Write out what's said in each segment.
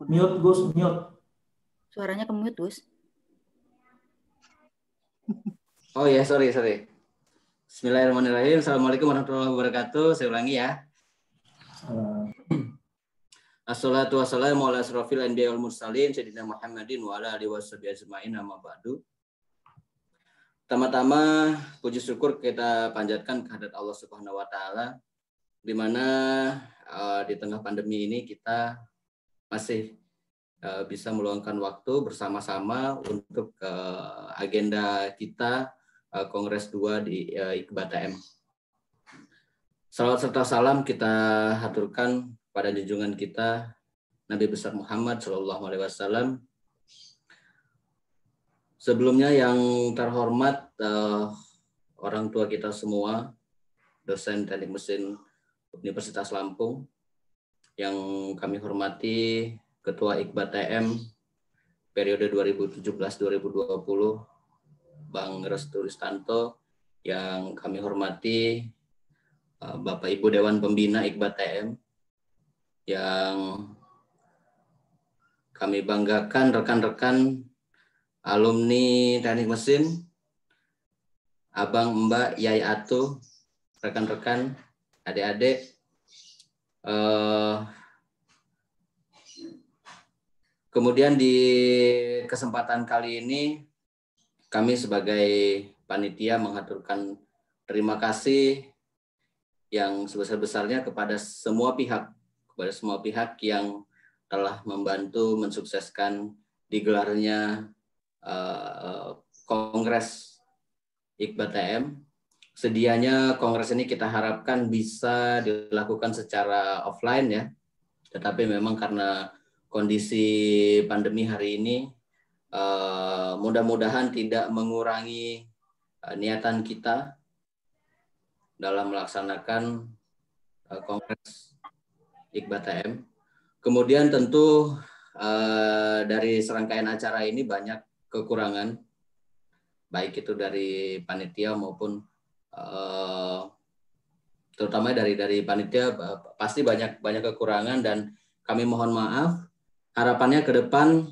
Mute, Gus, mute. Suaranya ke mute, Gus. Oh ya, sorry. Bismillahirrahmanirrahim. Assalamualaikum warahmatullahi wabarakatuh. Saya ulangi ya. Assalatu wassalamu ala asrofil anbiya wal mursalin sayyidina Muhammadin wa ala alihi washabihi ajmain, amma ba'du. Pertama-tama puji syukur kita panjatkan kehadirat Allah Subhanahu wa taala, di mana di tengah pandemi ini kita masih bisa meluangkan waktu bersama-sama untuk agenda kita Kongres 2 di IKBATM. Salawat serta salam kita haturkan pada junjungan kita Nabi besar Muhammad SAW. Sebelumnya yang terhormat orang tua kita semua, dosen teknik mesin Universitas Lampung, yang kami hormati Ketua IKBATM periode 2017-2020, Bang Restu Ristanto, yang kami hormati Bapak Ibu Dewan Pembina IKBATM, yang kami banggakan rekan-rekan alumni teknik mesin, abang, mbak, yai, atu, rekan-rekan, adik-adik. Kemudian di kesempatan kali ini, kami sebagai panitia mengaturkan terima kasih yang sebesar-besarnya kepada semua pihak yang telah membantu mensukseskan digelarnya Kongres IKBATM. Sedianya kongres ini kita harapkan bisa dilakukan secara offline ya, tetapi memang karena kondisi pandemi hari ini mudah-mudahan tidak mengurangi niatan kita dalam melaksanakan Kongres IKBATM. Kemudian tentu dari serangkaian acara ini banyak kekurangan, baik itu dari panitia maupun terutama dari panitia pasti banyak kekurangan, dan kami mohon maaf. Harapannya ke depan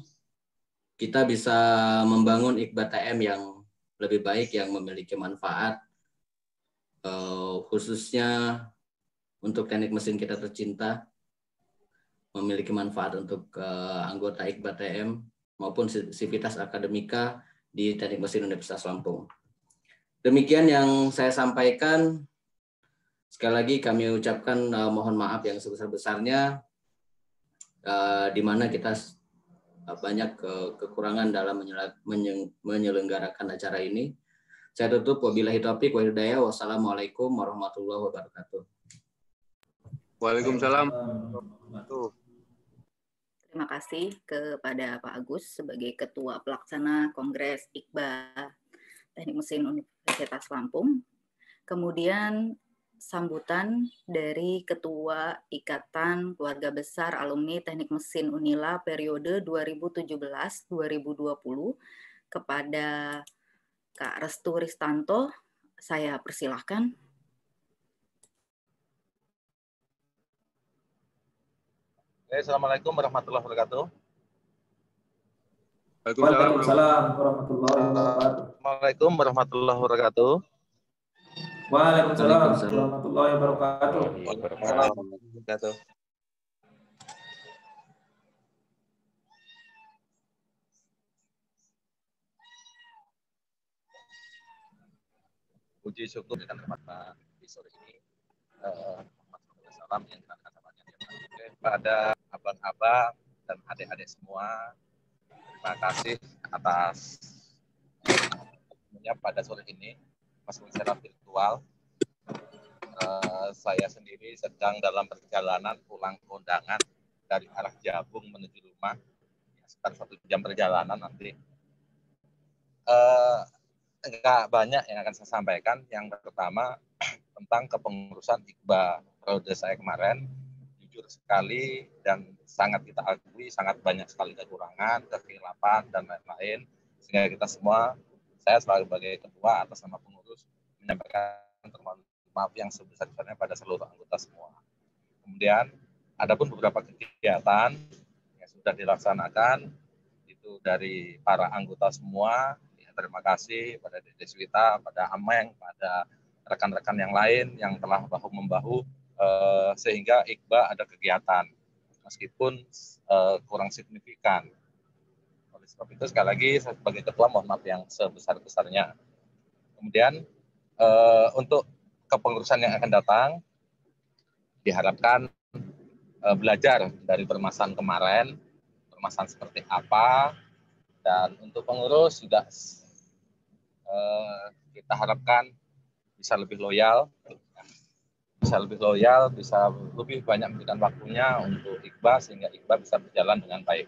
kita bisa membangun IKBATM yang lebih baik, yang memiliki manfaat khususnya untuk teknik mesin kita tercinta, memiliki manfaat untuk anggota IKBATM maupun sivitas akademika di Teknik Mesin Universitas Lampung. Demikian yang saya sampaikan. Sekali lagi kami ucapkan mohon maaf yang sebesar-besarnya, di mana kita banyak kekurangan dalam menyelenggarakan acara ini. Saya tutup, wabillahi taufiq wal hidayah. Wassalamualaikum warahmatullahi wabarakatuh. Waalaikumsalam. Terima kasih kepada Pak Agus sebagai Ketua Pelaksana Kongres IKBA Teknik Mesin Universitas Lampung. Kemudian sambutan dari Ketua Ikatan Keluarga Besar Alumni Teknik Mesin Unila periode 2017-2020 kepada Kak Restu Ristanto. Saya persilahkan. Assalamualaikum warahmatullahi wabarakatuh. Waalaikumsalam warahmatullahi wabarakatuh. Assalamualaikum warahmatullahi wabarakatuh. Waalaikumsalam warahmatullahi wabarakatuh. Puji syukur dengan kesempatan di sore ini. Salam yang kepada abang-abang dan adik-adik semua. Terima kasih atas pada sore ini, meskipun secara virtual. Saya sendiri sedang dalam perjalanan pulang ke undangan dari arah Jabung menuju rumah, sekitar 1 jam perjalanan nanti. Enggak banyak yang akan saya sampaikan. Yang pertama tentang kepengurusan IKBA periode saya kemarin, jujur sekali dan sangat kita akui sangat banyak sekali kekurangan, kekhilapan dan lain-lain, sehingga kita semua, saya sebagai ketua atas nama pengurus menyampaikan maaf yang sebesar-besarnya pada seluruh anggota semua. Kemudian adapun beberapa kegiatan yang sudah dilaksanakan itu dari para anggota semua. Ya, terima kasih pada Dede Swita, pada Ameng, pada rekan-rekan yang lain yang telah bahu-membahu sehingga IKBA ada kegiatan meskipun kurang signifikan. Oleh sebab itu sekali lagi saya sebagai ketua mohon maaf yang sebesar-besarnya. Kemudian untuk kepengurusan yang akan datang diharapkan belajar dari permasalahan kemarin, permasalahan seperti apa, dan untuk pengurus juga kita harapkan bisa lebih loyal, bisa lebih banyak memberikan waktunya untuk IKBA sehingga IKBA bisa berjalan dengan baik.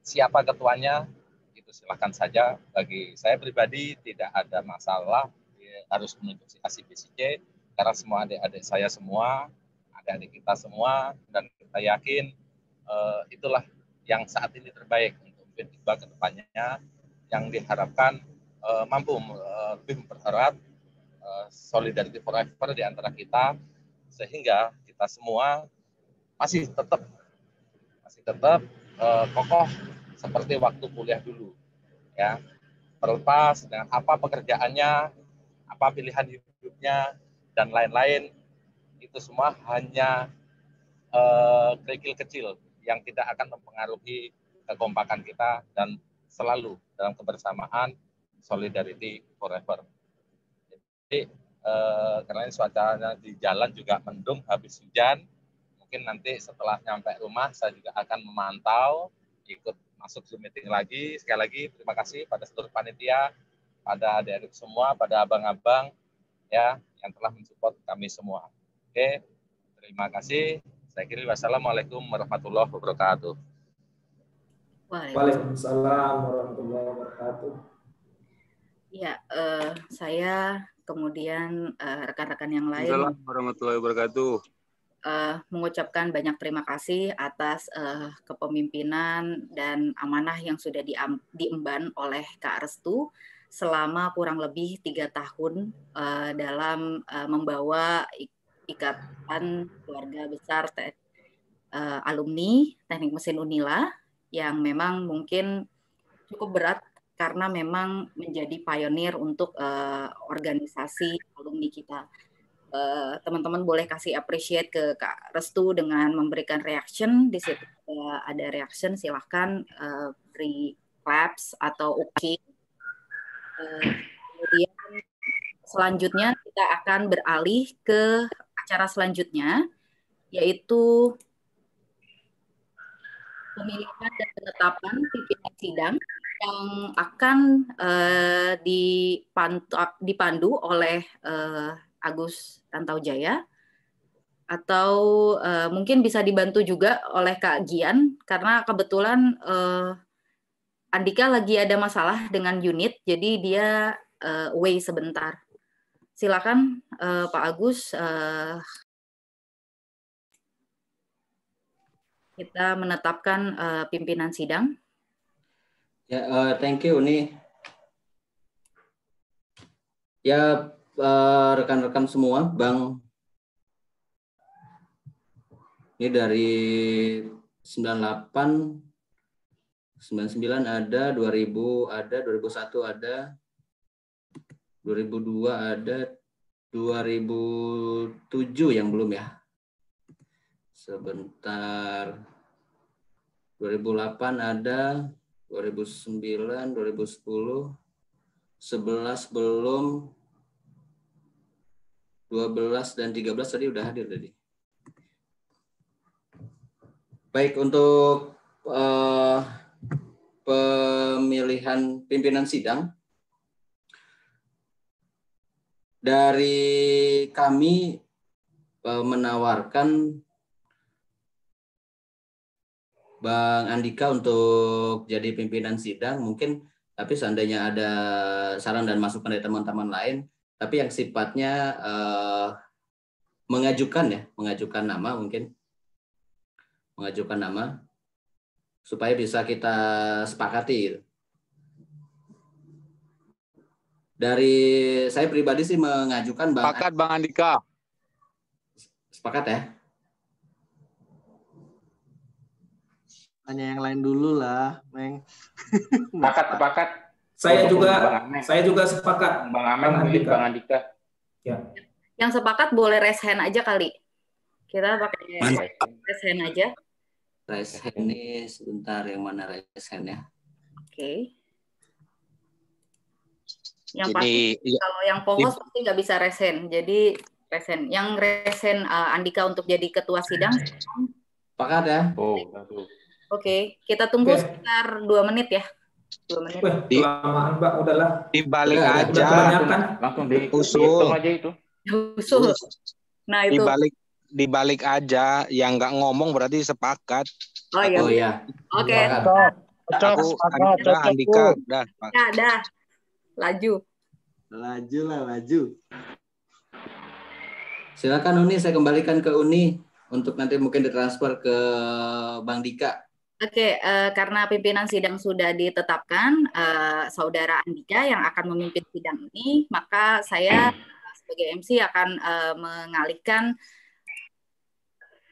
Siapa ketuanya itu silakan saja. Bagi saya pribadi tidak ada masalah harus menunjuk si A, si B, si C, karena semua adik-adik saya semua, adik-adik kita semua, dan kita yakin itulah yang saat ini terbaik untuk IKBA ke depannya, yang diharapkan mampu lebih mempererat solidarity forever di antara kita, sehingga kita semua masih tetap kokoh seperti waktu kuliah dulu, ya, terlepas dengan apa pekerjaannya, apa pilihan hidupnya, dan lain-lain, itu semua hanya kerikil kecil yang tidak akan mempengaruhi kekompakan kita dan selalu dalam kebersamaan solidarity forever. Jadi karena suasananya di jalan juga mendung habis hujan, mungkin nanti setelah nyampe rumah saya juga akan memantau, ikut masuk Zoom meeting lagi. Sekali lagi terima kasih pada seluruh panitia, pada adik-adik semua, pada abang-abang ya yang telah mensupport kami semua. Oke, terima kasih. Saya kira wassalamualaikum warahmatullahi wabarakatuh. Waalaikumsalam warahmatullahi wabarakatuh. Ya, saya kemudian rekan-rekan yang lain Waalaikumsalam warahmatullahi wabarakatuh. Mengucapkan banyak terima kasih atas kepemimpinan dan amanah yang sudah diemban oleh Kak Restu selama kurang lebih 3 tahun dalam membawa ikatan keluarga besar alumni Teknik Mesin Unila yang memang mungkin cukup berat karena memang menjadi pionir untuk organisasi alumni kita. Teman-teman boleh kasih appreciate ke Kak Restu dengan memberikan reaction. Di situ ada reaction, silahkan beri claps atau oke. Kemudian selanjutnya kita akan beralih ke acara selanjutnya, yaitu pemilihan dan penetapan pimpinan sidang yang akan dipandu oleh Agus Tantaujaya, atau mungkin bisa dibantu juga oleh Kak Gian, karena kebetulan Andika lagi ada masalah dengan unit, jadi dia away sebentar. Silakan Pak Agus, kita menetapkan pimpinan sidang. Ya, thank you Uni. Ya, rekan-rekan semua, Bang. Ini dari 98, 99 ada, 2000 ada, 2001 ada, 2002 ada, 2007 yang belum ya. Sebentar. 2008 ada, 2009, 2010, 11 belum, 12 dan 13 tadi udah hadir tadi. Baik, untuk pemilihan pimpinan sidang, dari kami menawarkan Bang Andika untuk jadi pimpinan sidang, mungkin tapi seandainya ada saran dan masukan dari teman-teman lain, tapi yang sifatnya mengajukan nama mungkin, mengajukan nama supaya bisa kita sepakati. Dari saya pribadi sih mengajukan Sepakat Bang Andika. Sepakat ya? tanya yang lain dulu lah, Meng. Sepakat. Saya Untuk saya juga sepakat. Bang Ameng milih Bang Andika. Ya. Yang sepakat boleh raise hand aja kali. Kita pakai raise hand aja. Raise hand ini sebentar, yang mana raise hand ya? Oke. Yang Jadi, pasti kalau yang pokok pasti nggak bisa raise hand. Jadi raise hand. Yang raise hand Andika untuk jadi ketua sidang. Sepakat ya? Oke, kita tunggu sekitar 2 menit ya. 2 menit. Kelamaan, Mbak, udahlah. Dibalik Udah aja. kebanyakan. Langsung dihitung aja itu. Usul. Nah, itu. Dibalik aja, yang nggak ngomong berarti sepakat. Oh iya. Oh iya. Oke. Aku Andika, dah. Ya, dah. Laju. Laju. Silakan Uni, saya kembalikan ke Uni untuk nanti mungkin ditransfer ke Bang Dika. Oke, karena pimpinan sidang sudah ditetapkan, Saudara Andika yang akan memimpin sidang ini, maka saya sebagai MC akan mengalihkan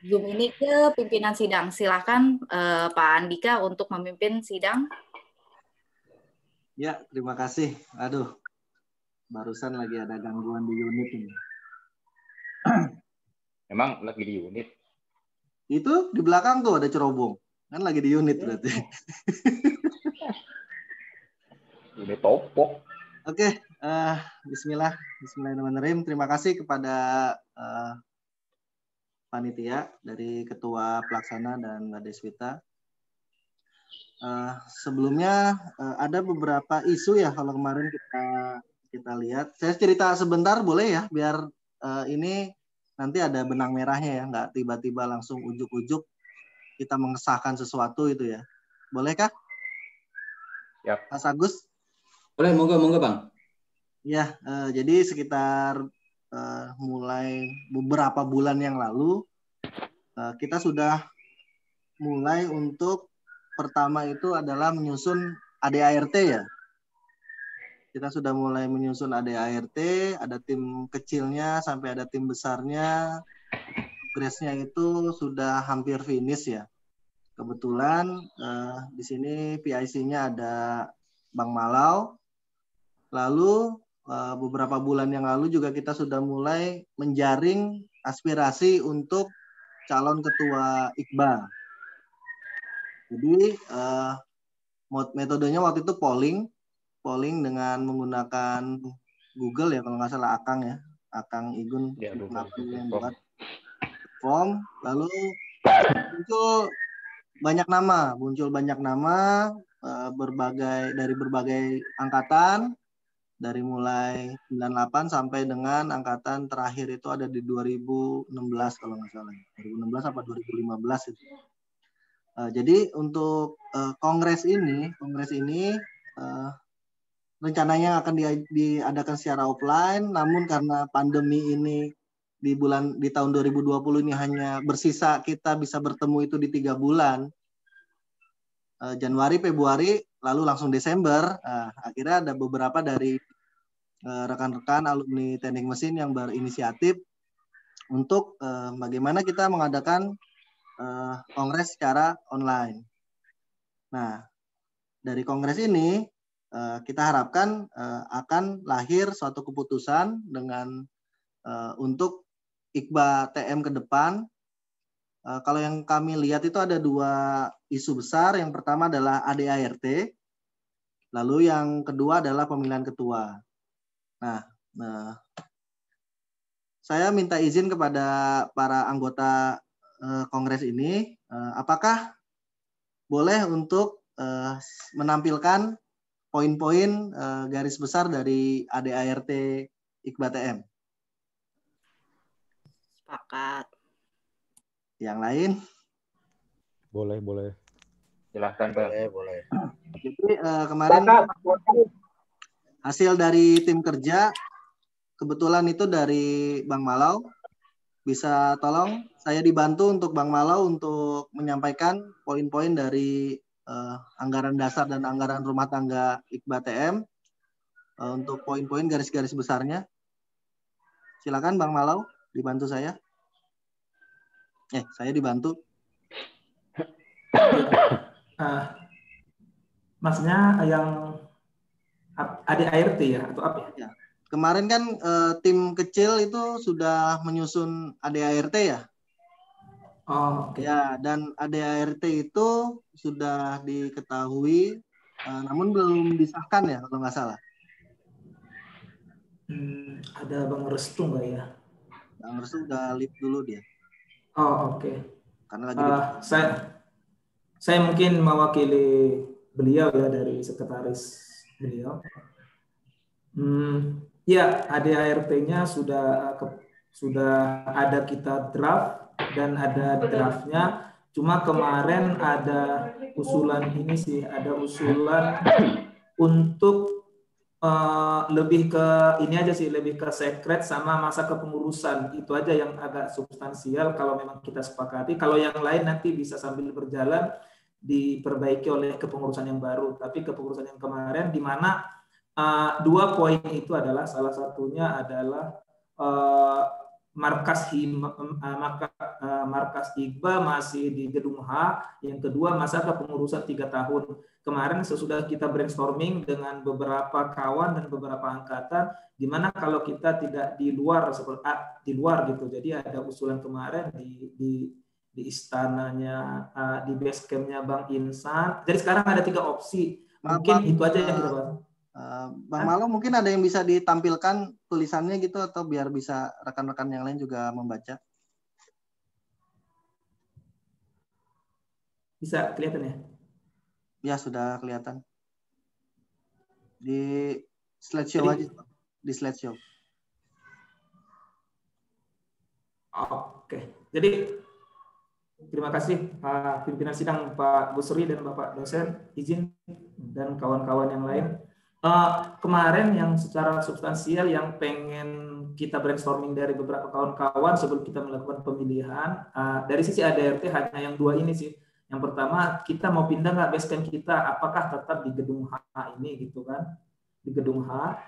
Zoom ini ke pimpinan sidang. Silakan Pak Andika untuk memimpin sidang. Ya, terima kasih. Aduh, barusan lagi ada gangguan di unit ini. Emang lagi di unit? Itu di belakang tuh ada cerobong. Kan lagi di unit berarti. Unit topok. Oke, Bismillahirrahmanirrahim. Terima kasih kepada panitia dari Ketua Pelaksana dan Mbak Deswita. Sebelumnya ada beberapa isu ya kalau kemarin kita lihat. Saya cerita sebentar boleh ya, biar ini nanti ada benang merahnya ya, nggak tiba-tiba langsung ujuk-ujuk kita mengesahkan sesuatu itu ya. Bolehkah? Ya. Mas Agus? Boleh, monggo Bang. Ya, jadi sekitar mulai beberapa bulan yang lalu kita sudah mulai untuk pertama itu adalah menyusun ADART ya. Kita sudah mulai menyusun ADART, ada tim kecilnya sampai ada tim besarnya. Progresnya itu sudah hampir finish ya. Kebetulan di sini PIC-nya ada Bang Malau. Lalu beberapa bulan yang lalu juga kita sudah mulai menjaring aspirasi untuk calon ketua IKBA. Jadi metodenya waktu itu polling dengan menggunakan Google ya, kalau nggak salah Akang ya, Akang Igun yang buat form. Lalu muncul banyak nama dari berbagai angkatan, dari mulai 98 sampai dengan angkatan terakhir itu ada di 2016 kalau nggak salah, 2016 apa 2015 itu. Jadi untuk kongres ini rencananya akan diadakan secara offline, namun karena pandemi ini di tahun 2020 ini hanya bersisa kita bisa bertemu itu di 3 bulan, Januari, Februari, lalu langsung Desember. Akhirnya ada beberapa dari rekan-rekan alumni teknik mesin yang berinisiatif untuk bagaimana kita mengadakan kongres secara online. Nah, dari kongres ini kita harapkan akan lahir suatu keputusan dengan untuk IKBA TM ke depan. Kalau yang kami lihat itu ada 2 isu besar. Yang pertama adalah ADART, lalu yang kedua adalah pemilihan ketua. Nah, saya minta izin kepada para anggota kongres ini, apakah boleh untuk menampilkan poin-poin garis besar dari ADART IKBA TM? Sepakat. Yang lain? Boleh. Silahkan, Boleh. Jadi kemarin hasil dari tim kerja, kebetulan itu dari Bang Malau. Bisa tolong saya dibantu untuk Bang Malau untuk menyampaikan poin-poin dari anggaran dasar dan anggaran rumah tangga IKBA TM untuk poin-poin garis-garis besarnya. Silakan Bang Malau, dibantu saya. Saya dibantu. Maksudnya yang ADART ya atau apa ya? Kemarin kan tim kecil itu sudah menyusun ADART ya. Oh, oke. Ya, dan ADART itu sudah diketahui, namun belum disahkan ya kalau nggak salah. Ada Bang Restu nggak ya? Bang Restu udah live dulu dia. Oh, oke. Karena lagi saya mungkin mewakili beliau ya dari sekretaris beliau. Ya, ADART-nya sudah ada kita draft dan ada draftnya. Cuma kemarin ada usulan ini sih, ada usulan untuk lebih ke ini aja sih, lebih ke sekret sama masa kepengurusan. Itu aja yang agak substansial kalau memang kita sepakati. Kalau yang lain nanti bisa sambil berjalan diperbaiki oleh kepengurusan yang baru. Tapi kepengurusan yang kemarin di mana dua poin itu adalah salah satunya adalah markas Iqbal masih di Gedung H. Yang kedua masa kepengurusan 3 tahun. Kemarin sesudah kita brainstorming dengan beberapa kawan dan beberapa angkatan, gimana kalau kita tidak di luar gitu. Jadi ada usulan kemarin di istananya, di base camp-nya Bang Insan. Jadi sekarang ada 3 opsi. Mungkin itu aja yang kita bahas. Bang Malo mungkin ada yang bisa ditampilkan tulisannya gitu atau biar bisa rekan-rekan yang lain juga membaca. Bisa kelihatan ya? Ya, sudah kelihatan. Di slideshow aja. Di slideshow. Oke. Jadi terima kasih Pak Pimpinan Sidang Pak Busri dan Bapak dosen, izin dan kawan-kawan yang lain. Kemarin yang secara substansial yang pengen kita brainstorming dari beberapa kawan-kawan sebelum kita melakukan pemilihan, dari sisi ADART hanya yang 2 ini sih. Yang pertama, kita mau pindah nggak base camp kita, apakah tetap di Gedung H ini gitu kan, di Gedung H.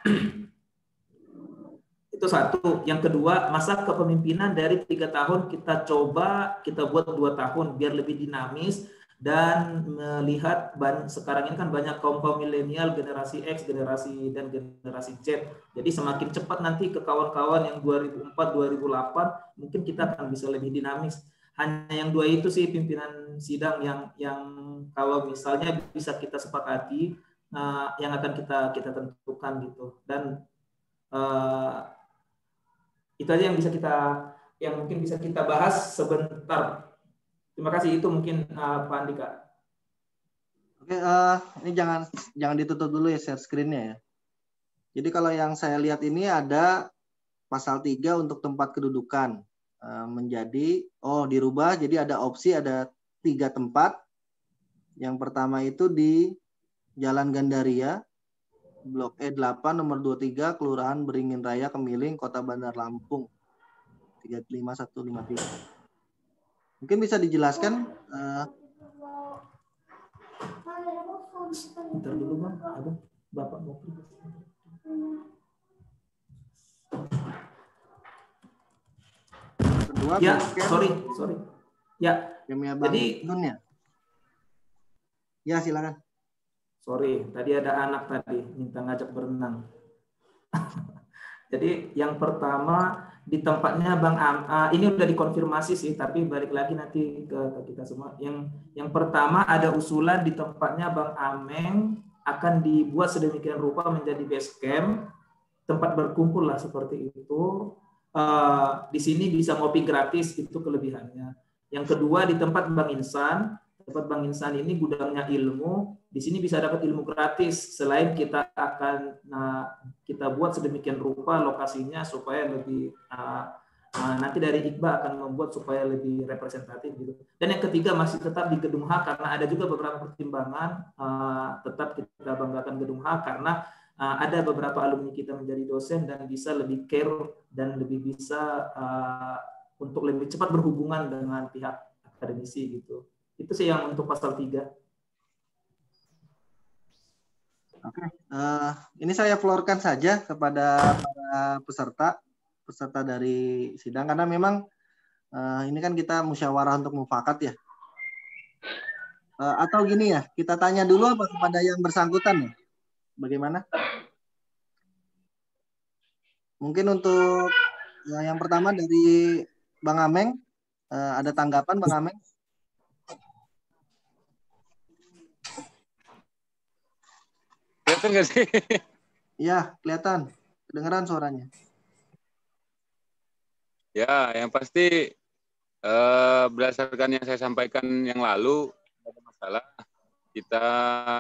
Itu satu. Yang kedua, masa kepemimpinan dari 3 tahun kita coba kita buat 2 tahun biar lebih dinamis dan melihat sekarang ini kan banyak kaum milenial, generasi X, generasi dan generasi Z. Jadi semakin cepat nanti ke kawan-kawan yang 2004, 2008 mungkin kita akan bisa lebih dinamis. Hanya yang 2 itu sih pimpinan sidang yang kalau misalnya bisa kita sepakati, yang akan kita tentukan gitu. Dan itu aja yang mungkin bisa kita bahas sebentar. Terima kasih, itu mungkin Pak Andika. Oke, ini jangan ditutup dulu ya share screen-nya ya. Jadi kalau yang saya lihat ini ada pasal 3 untuk tempat kedudukan. Menjadi dirubah jadi ada opsi, ada 3 tempat. Yang pertama itu di Jalan Gandaria, Blok E8 nomor 23, Kelurahan Beringin Raya, Kemiling, Kota Bandar Lampung 35153. Mungkin bisa dijelaskan. Bentar dulu Bang, ada Bapak mau pergi. Kedua, ya, sorry. Ya, jadi ya silakan. Sorry, tadi ada anak tadi minta ngajak berenang. Jadi yang pertama di tempatnya Bang ini udah dikonfirmasi sih, tapi balik lagi nanti ke kita semua. Yang pertama ada usulan di tempatnya Bang Ameng akan dibuat sedemikian rupa menjadi base camp, tempat berkumpul lah seperti itu. Di sini bisa ngopi gratis, itu kelebihannya. Yang kedua di tempat Bang Insan. Tempat Bang Insan ini gudangnya ilmu. Di sini bisa dapat ilmu gratis. Selain kita akan kita buat sedemikian rupa lokasinya supaya lebih nanti dari Iqbal akan membuat supaya lebih representatif gitu. Dan yang ketiga masih tetap di Gedung H karena ada juga beberapa pertimbangan tetap kita banggakan Gedung H karena ada beberapa alumni kita menjadi dosen dan bisa lebih care dan lebih bisa untuk lebih cepat berhubungan dengan pihak akademisi gitu. Itu sih yang untuk pasal 3. Oke, ini saya floorkan saja kepada para peserta dari sidang karena memang ini kan kita musyawarah untuk mufakat ya. Atau gini ya, kita tanya dulu apa kepada yang bersangkutan ya? Bagaimana? Mungkin untuk yang pertama dari Bang Ameng, ada tanggapan Bang Ameng? Kelihatan nggak sih? Iya, kelihatan. Kedengeran suaranya. Ya, yang pasti berdasarkan yang saya sampaikan yang lalu, tidak ada masalah. Kita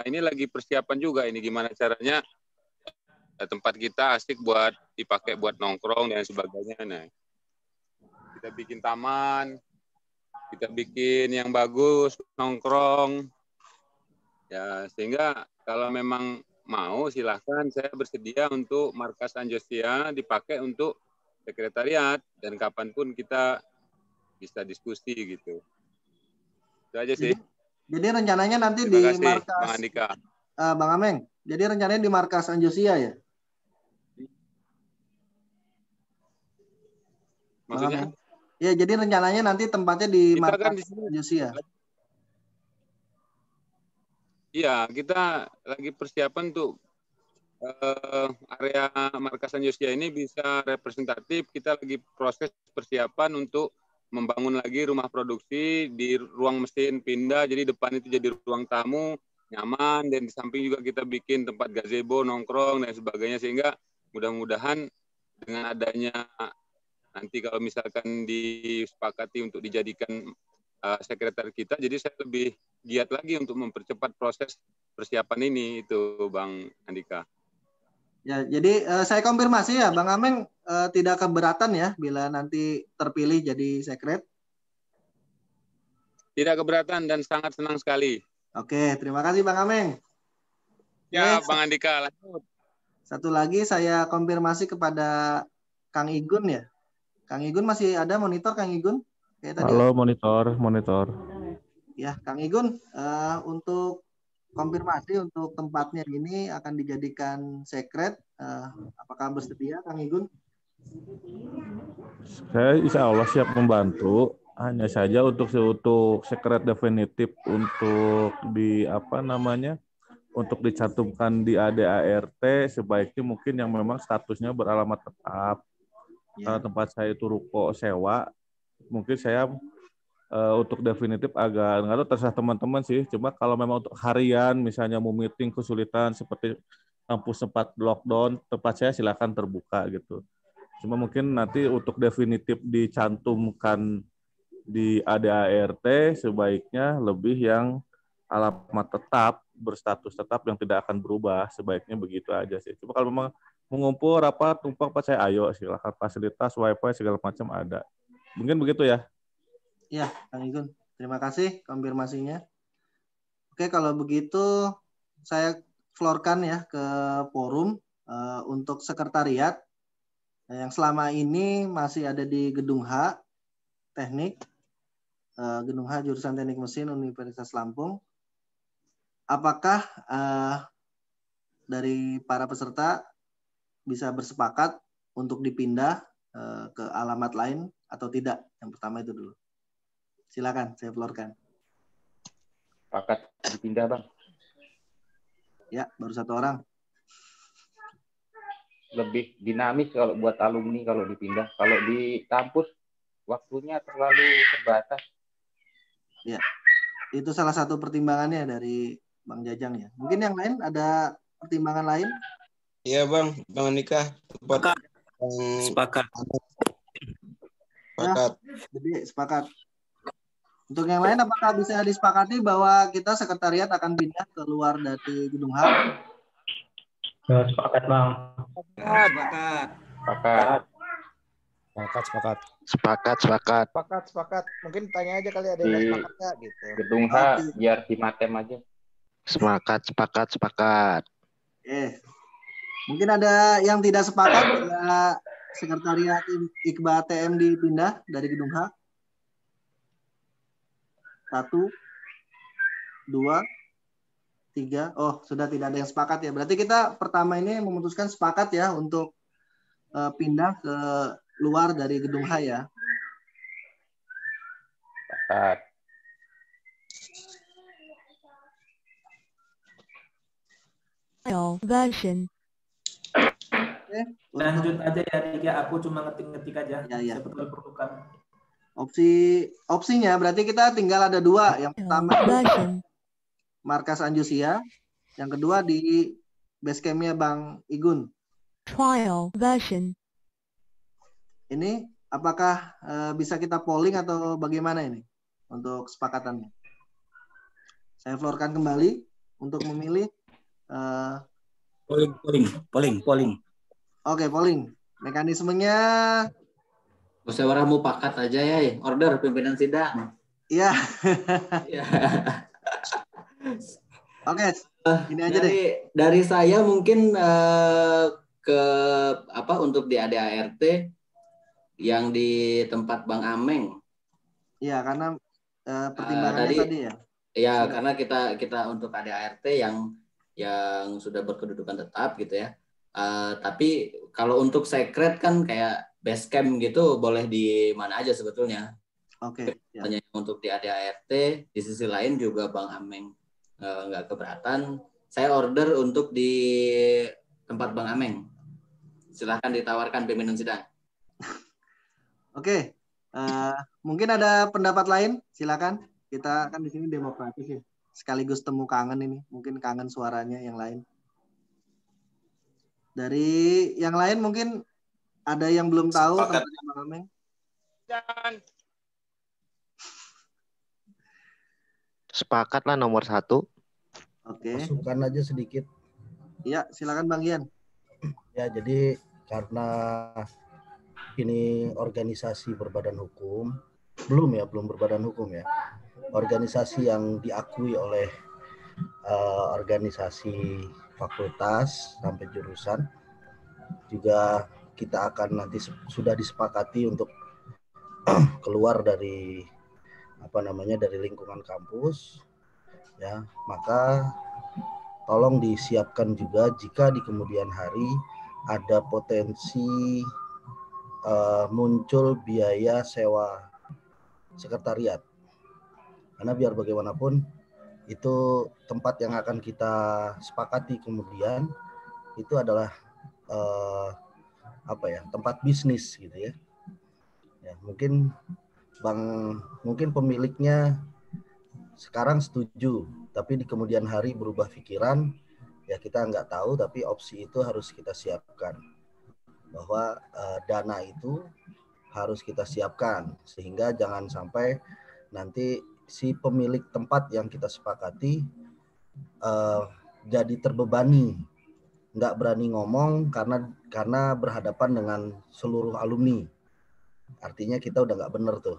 ini lagi persiapan juga ini gimana caranya tempat kita asik buat dipakai buat nongkrong dan sebagainya. Nah, kita bikin taman, kita bikin yang bagus nongkrong. Ya, sehingga kalau memang mau silahkan saya bersedia untuk markas Anjosia dipakai untuk sekretariat dan kapanpun kita bisa diskusi gitu. Itu aja sih. Jadi rencananya nanti Terima di kasih, markas Bang Andika. Bang Ameng. Jadi rencananya di markas Anjosia ya? Maksudnya? Ya, jadi rencananya nanti tempatnya di kita markas kan di sini. Anjosia. Iya, kita lagi persiapan untuk area markas Anjosia ini bisa representatif. Kita lagi proses persiapan untuk membangun lagi rumah produksi di ruang mesin pindah. Jadi depan itu jadi ruang tamu, nyaman. Dan di samping juga kita bikin tempat gazebo, nongkrong, dan sebagainya. Sehingga mudah-mudahan dengan adanya nanti kalau misalkan disepakati untuk dijadikan sekretari kita, jadi saya lebih giat lagi untuk mempercepat proses persiapan ini, itu Bang Andika. Ya, jadi saya konfirmasi ya, Bang Ameng tidak keberatan ya bila nanti terpilih jadi sekret? Tidak keberatan dan sangat senang sekali. Oke, terima kasih Bang Ameng. Ya, Bang Andika, lanjut. Satu lagi saya konfirmasi kepada Kang Igun ya. Kang Igun masih ada monitor, Kang Igun? Halo, monitor. Ya, Kang Igun, untuk konfirmasi untuk tempatnya ini akan dijadikan sekret, apakah bersedia, Kang Igun? Saya insya Allah siap membantu. Hanya saja untuk sekret definitif untuk untuk dicantumkan di ADART sebaiknya mungkin yang memang statusnya beralamat tetap. Karena tempat saya itu ruko sewa, mungkin saya untuk definitif agak nggak tahu, terserah teman-teman sih. Cuma kalau memang untuk harian, misalnya mau meeting kesulitan seperti kampus sempat lockdown, tempat saya silakan terbuka gitu. Cuma mungkin nanti untuk definitif dicantumkan di ADART sebaiknya lebih yang alamat tetap, berstatus tetap yang tidak akan berubah, sebaiknya begitu aja sih. Cuma kalau memang mengumpul rapat tumpang pas saya ayo silakan, fasilitas wifi segala macam ada. Mungkin begitu ya. Ya, Kang Igun. Terima kasih konfirmasinya. Oke, kalau begitu saya floorkan ya ke forum untuk sekretariat yang selama ini masih ada di Gedung H Teknik, Gedung H jurusan Teknik Mesin Universitas Lampung. Apakah dari para peserta bisa bersepakat untuk dipindah ke alamat lain atau tidak? Yang pertama itu dulu. Silakan, saya floorkan. Sepakat dipindah, Bang. Ya, baru satu orang. Lebih dinamis kalau buat alumni kalau dipindah. Kalau di kampus waktunya terlalu terbatas. Ya, itu salah satu pertimbangannya dari Bang Jajang ya. Mungkin yang lain ada pertimbangan lain? Iya Bang Andika. Sepakat. Ya, jadi sepakat. Untuk yang lain, apakah bisa disepakati bahwa kita sekretariat akan pindah keluar dari Gedung H? Sepakat, Bang. Sepakat. Mungkin tanya aja kali ada yang sepakatnya gitu. Gedung H biar di Matem aja. Sepakat. Mungkin ada yang tidak sepakat bila sekretariat IKBA TM dipindah dari Gedung H? 1, 2, 3. Oh, sudah tidak ada yang sepakat ya. Berarti kita pertama ini memutuskan sepakat ya untuk pindah ke luar dari Gedung H ya. Sepakat. version. Oke, Lanjut aja ya Dik, ya. Aku cuma ngetik-ngetik aja. Ya. Siapa tahu diperlukan. Opsinya berarti kita tinggal ada dua. Yang pertama version. markas Anjusia, yang kedua di basecampnya Bang Igun. Trial version. Ini apakah bisa kita polling atau bagaimana ini untuk kesepakatannya? Saya floorkan kembali untuk memilih. Polling. Oke, polling. Mekanismenya. Musyawarah mufakat aja ya. Order pimpinan sidang. Iya. Ya. Oke, ini aja deh. Dari saya mungkin ke untuk di ADART yang di tempat Bang Ameng. Iya, karena pertimbangannya tadi ya. Ya, karena kita untuk ADART yang sudah berkedudukan tetap gitu ya. Tapi kalau untuk secret kan kayak base camp gitu boleh di mana aja sebetulnya. Oke. Hanya untuk di ADART, di sisi lain juga Bang Ameng nggak keberatan. Saya order untuk di tempat Bang Ameng. Silahkan ditawarkan pimpinan sidang. Oke. Mungkin ada pendapat lain, silakan. Kita kan di sini demokratis ya. Sekaligus temu kangen ini. Mungkin kangen suaranya yang lain. Dari yang lain mungkin ada yang belum tahu tempatnya Bang Ameng. Sepakat lah nomor 1. Oke. Masukkan aja sedikit. Iya, silakan Bang Gian. Ya, jadi karena ini organisasi berbadan hukum, belum berbadan hukum ya. Organisasi yang diakui oleh organisasi fakultas sampai jurusan, juga kita akan nanti sudah disepakati untuk keluar dari dari lingkungan kampus ya, maka tolong disiapkan juga jika di kemudian hari ada potensi muncul biaya sewa sekretariat, karena biar bagaimanapun itu tempat yang akan kita sepakati kemudian itu adalah tempat bisnis gitu ya. Ya, mungkin pemiliknya sekarang setuju, tapi di kemudian hari berubah pikiran, ya kita nggak tahu, tapi opsi itu harus kita siapkan. Bahwa dana itu harus kita siapkan, sehingga jangan sampai nanti si pemilik tempat yang kita sepakati jadi terbebani, nggak berani ngomong karena berhadapan dengan seluruh alumni. Artinya kita udah nggak bener tuh.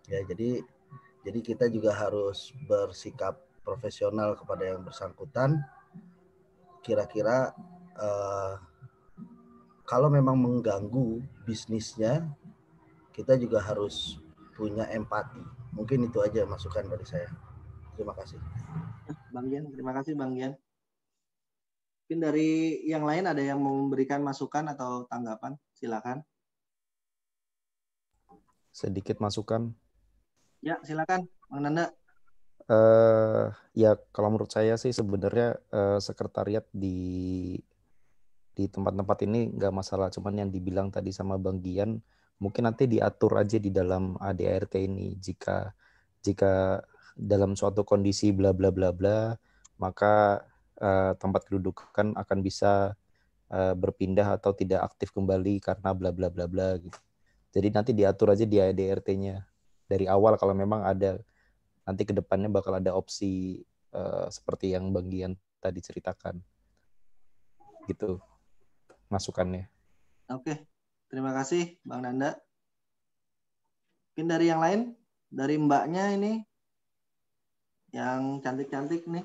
Ya, jadi kita juga harus bersikap profesional kepada yang bersangkutan. Kira-kira kalau memang mengganggu bisnisnya, kita juga harus punya empati. Mungkin itu aja masukan dari saya. Terima kasih. Bang Gian, terima kasih Bang Gian. Mungkin dari yang lain ada yang mau memberikan masukan atau tanggapan? Silakan. Sedikit masukan. Ya, silakan, Bang Nanda. Ya, kalau menurut saya sih sebenarnya sekretariat di tempat-tempat ini nggak masalah. Cuman yang dibilang tadi sama Bang Gian, mungkin nanti diatur aja di dalam ADART ini. Jika dalam suatu kondisi bla bla bla bla, maka tempat kedudukan akan bisa berpindah atau tidak aktif kembali karena bla bla bla bla gitu. Jadi nanti diatur aja di ADART-nya dari awal kalau memang ada nanti ke depannya bakal ada opsi seperti yang Bang Gian tadi ceritakan. Gitu masukannya. Oke, terima kasih Bang Nanda. Mungkin dari yang lain, dari Mbaknya ini yang cantik-cantik nih.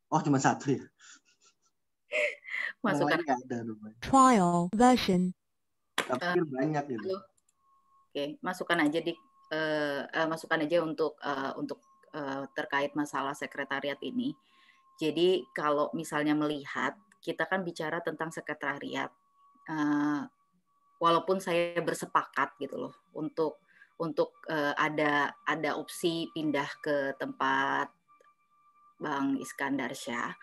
Oh, cuma satu ya. Masukan ada trial version. Tapi banyak gitu. Oke, masukan aja masukan aja untuk terkait masalah sekretariat ini. Jadi kalau misalnya melihat kita kan bicara tentang sekretariat, walaupun saya bersepakat gitu loh untuk ada opsi pindah ke tempat Bang Iskandar Syah,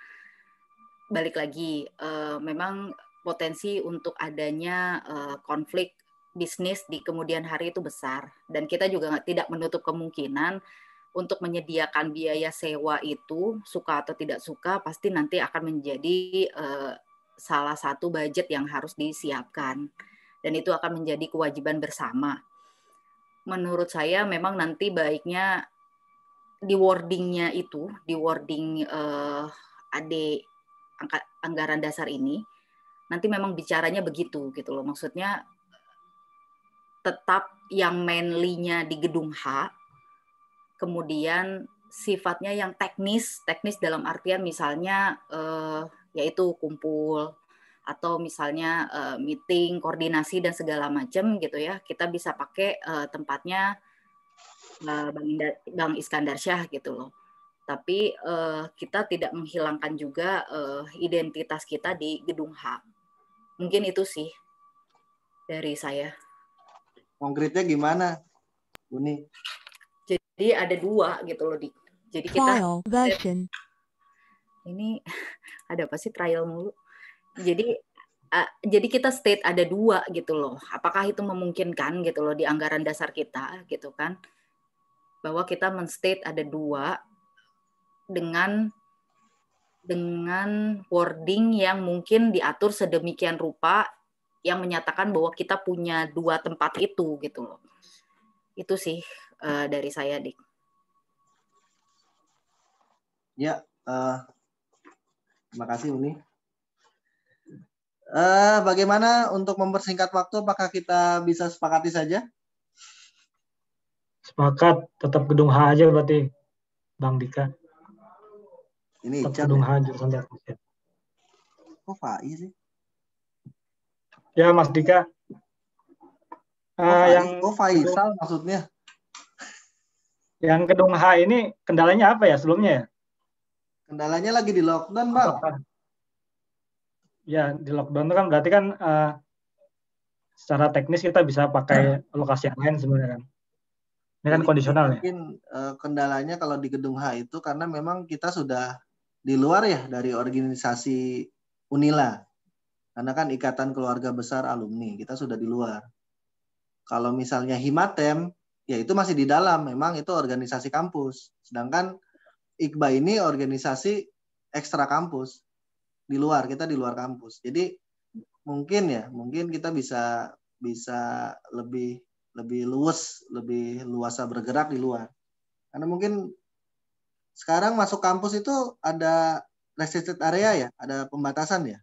balik lagi, memang potensi untuk adanya konflik bisnis di kemudian hari itu besar, dan kita juga tidak menutup kemungkinan untuk menyediakan biaya sewa itu, suka atau tidak suka, pasti nanti akan menjadi salah satu budget yang harus disiapkan, dan itu akan menjadi kewajiban bersama. Menurut saya memang nanti baiknya di wording-nya itu, di wording anggaran dasar ini, nanti memang bicaranya begitu gitu loh. Maksudnya tetap yang mainly-nya di gedung H, kemudian sifatnya yang teknis dalam artian misalnya yaitu kumpul atau misalnya meeting, koordinasi dan segala macam gitu ya. Kita bisa pakai tempatnya Bang Iskandar Syah gitu loh. Tapi kita tidak menghilangkan juga identitas kita di gedung H. Mungkin itu sih dari saya. Konkretnya gimana, Uni? Jadi ada 2 gitu loh, Dik. Jadi kita Trial version. ini ada apa sih trial mulu? Jadi kita state ada 2 gitu loh. Apakah itu memungkinkan gitu loh di anggaran dasar kita gitu kan? Bahwa kita men-state ada 2 dengan wording yang mungkin diatur sedemikian rupa yang menyatakan bahwa kita punya 2 tempat itu gitu loh. Itu sih dari saya, Dik. Ya, terima kasih Uni. Bagaimana untuk mempersingkat waktu? Apakah kita bisa sepakati saja? Sepakat, tetap gedung H aja berarti, Bang Dika. Ini tetap gedung H jurusan teknik mesin. Kok FAI sih? Ya, Mas Dika. Faisal maksudnya? Yang gedung H ini kendalanya apa ya sebelumnya ya? Kendalanya lagi di lockdown, Bang. Ya, di lockdown itu kan berarti kan secara teknis kita bisa pakai lokasi yang lain sebenarnya kan. Ini kan kondisional ya. Mungkin kendalanya kalau di gedung H itu karena memang kita sudah di luar ya dari organisasi Unila. Karena kan Ikatan Keluarga Besar Alumni, kita sudah di luar. Kalau misalnya Himatem, ya itu masih di dalam, memang itu organisasi kampus. Sedangkan Iqba ini organisasi ekstra kampus. Di luar, kita di luar kampus. Jadi mungkin kita bisa lebih lebih luasa bergerak di luar. Karena mungkin sekarang masuk kampus itu ada restricted area ya, ada pembatasan ya.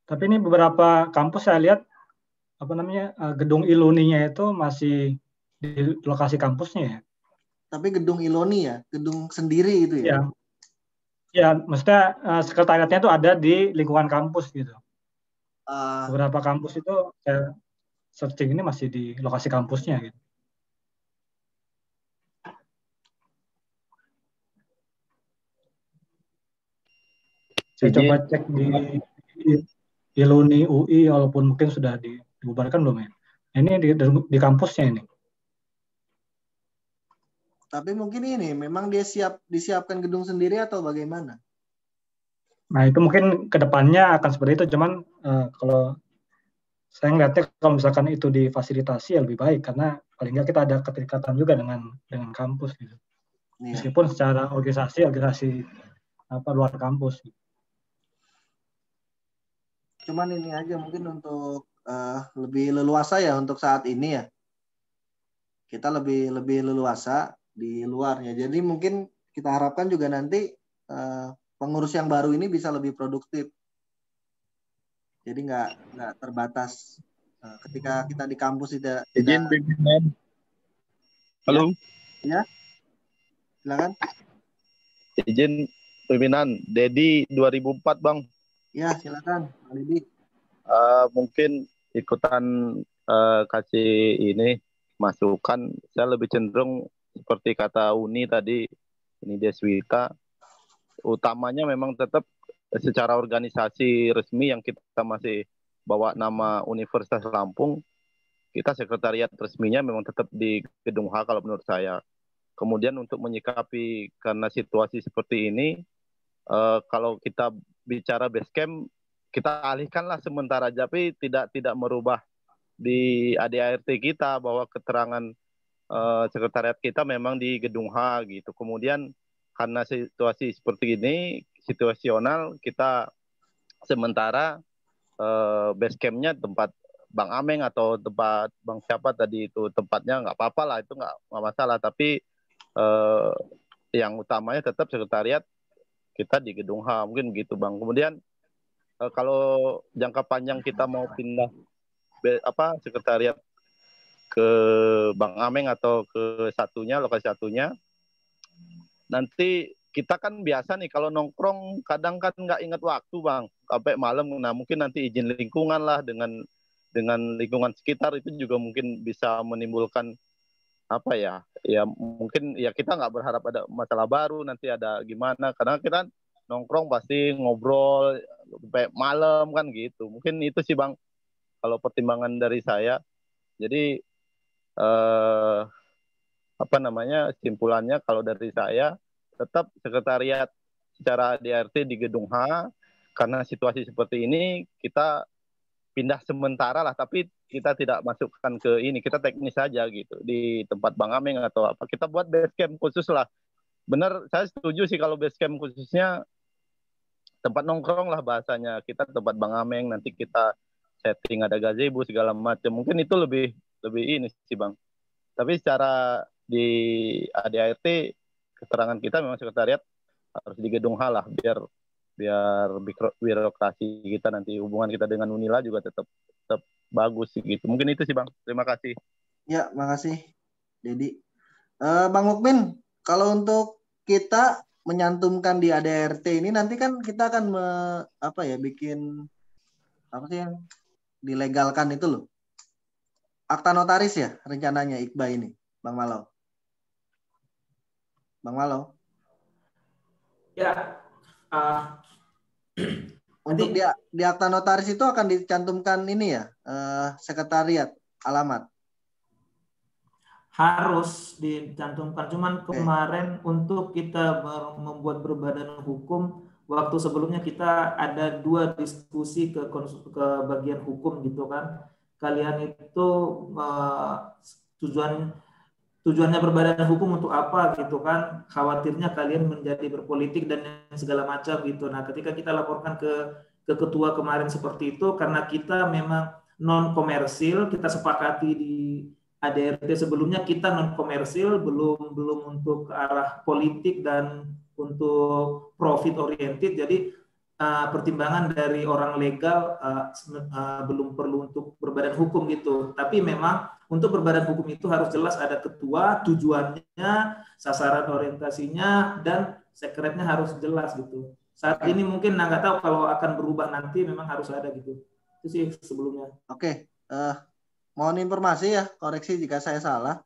Tapi ini beberapa kampus saya lihat gedung Iluninya itu masih di lokasi kampusnya ya. Tapi gedung Iloni ya, gedung sendiri itu ya. Ya, maksudnya sekretariatnya itu ada di lingkungan kampus gitu. Beberapa kampus itu saya searching ini masih di lokasi kampusnya gitu. Saya coba cek di Iluni UI walaupun mungkin sudah dibubarkan belum ya. Ini di kampusnya ini. Tapi mungkin ini memang dia disiapkan gedung sendiri atau bagaimana? Nah itu mungkin kedepannya akan seperti itu. Cuman kalau saya ngeliatnya kalau misalkan itu difasilitasi ya lebih baik karena paling nggak kita ada keterikatan juga dengan kampus gitu. Iya. Meskipun secara organisasi luar kampus. Cuman ini aja mungkin untuk lebih leluasa ya untuk saat ini ya. Kita lebih leluasa di luarnya. Jadi mungkin kita harapkan juga nanti pengurus yang baru ini bisa lebih produktif. Jadi nggak terbatas ketika kita di kampus tidak. Izin pimpinan. Halo. Ya. Silakan. Izin pimpinan. Dedi 2004 Bang. Ya silakan, Dedi. Mungkin ikutan kasih ini masukan. Saya lebih cenderung seperti kata Uni tadi, ini Deswita, utamanya memang tetap secara organisasi resmi yang kita masih bawa nama Universitas Lampung, kita sekretariat resminya memang tetap di Gedung H kalau menurut saya. Kemudian untuk menyikapi karena situasi seperti ini, kalau kita bicara base camp, kita alihkanlah sementara, tapi tidak merubah di ADART kita bahwa keterangan sekretariat kita memang di Gedung H gitu. Kemudian karena situasi seperti ini, situasional, kita sementara base camp-nya tempat Bang Ameng atau tempat Bang siapa tadi itu tempatnya nggak apa-apa lah, itu nggak masalah. Tapi yang utamanya tetap sekretariat kita di Gedung H, mungkin begitu Bang. Kemudian kalau jangka panjang kita mau pindah sekretariat ke Bang Ameng atau ke lokasi satunya, nanti kita kan biasa nih kalau nongkrong kadang kan nggak ingat waktu Bang, sampai malam. Nah mungkin nanti izin lingkungan lah dengan lingkungan sekitar, itu juga mungkin bisa menimbulkan mungkin ya kita nggak berharap ada masalah baru nanti ada gimana, karena kita nongkrong pasti ngobrol sampai malam kan gitu. Mungkin itu sih Bang kalau pertimbangan dari saya. Jadi simpulannya kalau dari saya tetap sekretariat secara DRT di Gedung H, karena situasi seperti ini kita pindah sementara lah, tapi kita tidak masukkan ke ini, kita teknis saja gitu di tempat Bang Ameng atau apa, kita buat base camp khusus lah. Benar, saya setuju sih kalau base camp khususnya tempat nongkrong lah bahasanya, kita tempat Bang Ameng, nanti kita setting ada gazebo segala macam, mungkin itu lebih ini sih Bang. Tapi secara di ADART keterangan kita memang sekretariat harus di Gedung H lah, biar birokrasi kita nanti, hubungan kita dengan Unila juga tetap bagus gitu. Mungkin itu sih Bang. Terima kasih. Ya, makasih Dedi. Bang Mukmin, kalau untuk kita menyantumkan di ADART ini nanti kan kita akan bikin apa sih yang dilegalkan itu loh. Akta notaris ya rencananya Iqbal ini, Bang Malau. Bang Malau. Ya. Untuk di akta notaris itu akan dicantumkan ini ya, sekretariat alamat. Harus dicantumkan. Cuman kemarin untuk kita membuat berbadan hukum, waktu sebelumnya kita ada 2 diskusi ke bagian hukum gitu kan. Kalian itu tujuannya berbadan hukum untuk apa gitu kan, khawatirnya kalian menjadi berpolitik dan segala macam gitu. Nah ketika kita laporkan ke ketua kemarin seperti itu, karena kita memang non komersil, kita sepakati di ADRT sebelumnya kita non komersil, belum untuk ke arah politik dan untuk profit oriented. Jadi pertimbangan dari orang legal belum perlu untuk berbadan hukum gitu. Tapi memang untuk berbadan hukum itu harus jelas ada ketua, tujuannya, sasaran orientasinya, dan sekretnya harus jelas gitu. Saat ini mungkin nggak tahu kalau akan berubah nanti, memang harus ada gitu. Itu sih sebelumnya. Oke, mohon informasi ya, koreksi jika saya salah.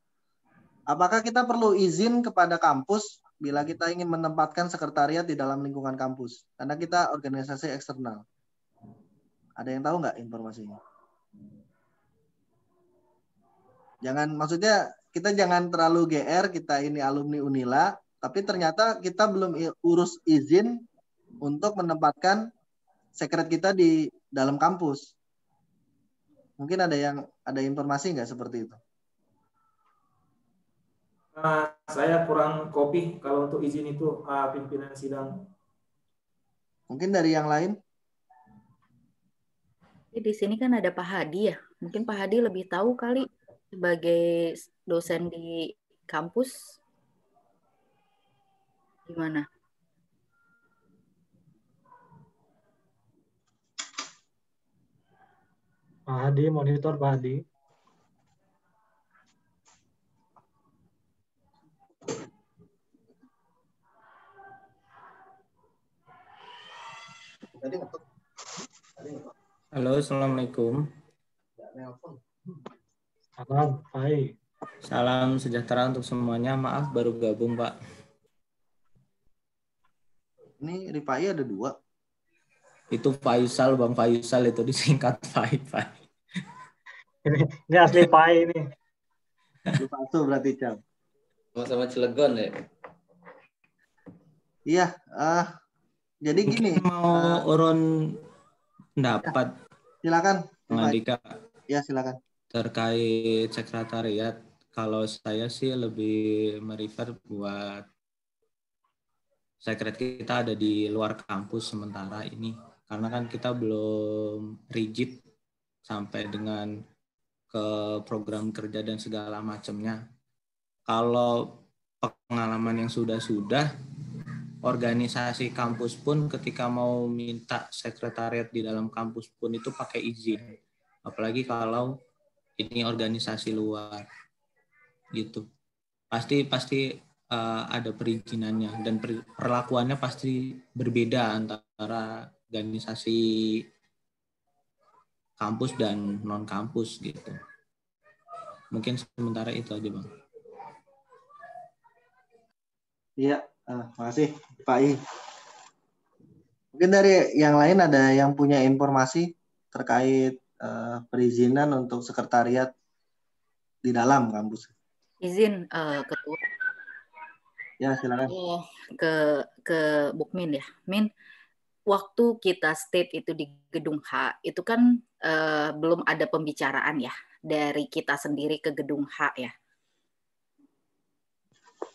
Apakah kita perlu izin kepada kampus bila kita ingin menempatkan sekretariat di dalam lingkungan kampus? Karena kita organisasi eksternal. Ada yang tahu nggak informasinya? Maksudnya kita jangan terlalu GR, kita ini alumni Unila, tapi ternyata kita belum urus izin untuk menempatkan sekret kita di dalam kampus. Mungkin ada informasi nggak seperti itu? Saya kurang kopi kalau untuk izin itu pimpinan sidang. Mungkin dari yang lain? Di sini kan ada Pak Hadi ya. Mungkin Pak Hadi lebih tahu kali sebagai dosen di kampus. Gimana? Pak Hadi, monitor Pak Hadi. Halo, Assalamualaikum. Salam, hai. Salam sejahtera untuk semuanya. Maaf baru gabung, Pak. Ini Rifai ada 2. Itu Faisal, Bang Faisal itu disingkat Fai. Ini asli Pai ini. Lu palsu berarti, Cam. Sama-sama Cilegon ya? Iya, Jadi gini, mau urun pendapat. Silakan. Bang Andika. Ya, silakan. Terkait sekretariat, kalau saya sih lebih merefer buat sekret kita ada di luar kampus sementara ini. Karena kan kita belum rigid sampai dengan ke program kerja dan segala macamnya. Kalau pengalaman yang sudah-sudah, organisasi kampus pun ketika mau minta sekretariat di dalam kampus pun itu pakai izin. Apalagi kalau ini organisasi luar gitu. Pasti ada perizinannya dan perlakuannya pasti berbeda antara organisasi kampus dan non kampus gitu. Mungkin sementara itu aja, Bang. Iya, makasih Pak I. Mungkin dari yang lain ada yang punya informasi terkait perizinan untuk sekretariat di dalam kampus. Izin Ketua. Ya, silakan. Ke Bukmin ya. Min, waktu kita state itu di Gedung H, itu kan belum ada pembicaraan ya dari kita sendiri ke Gedung H ya.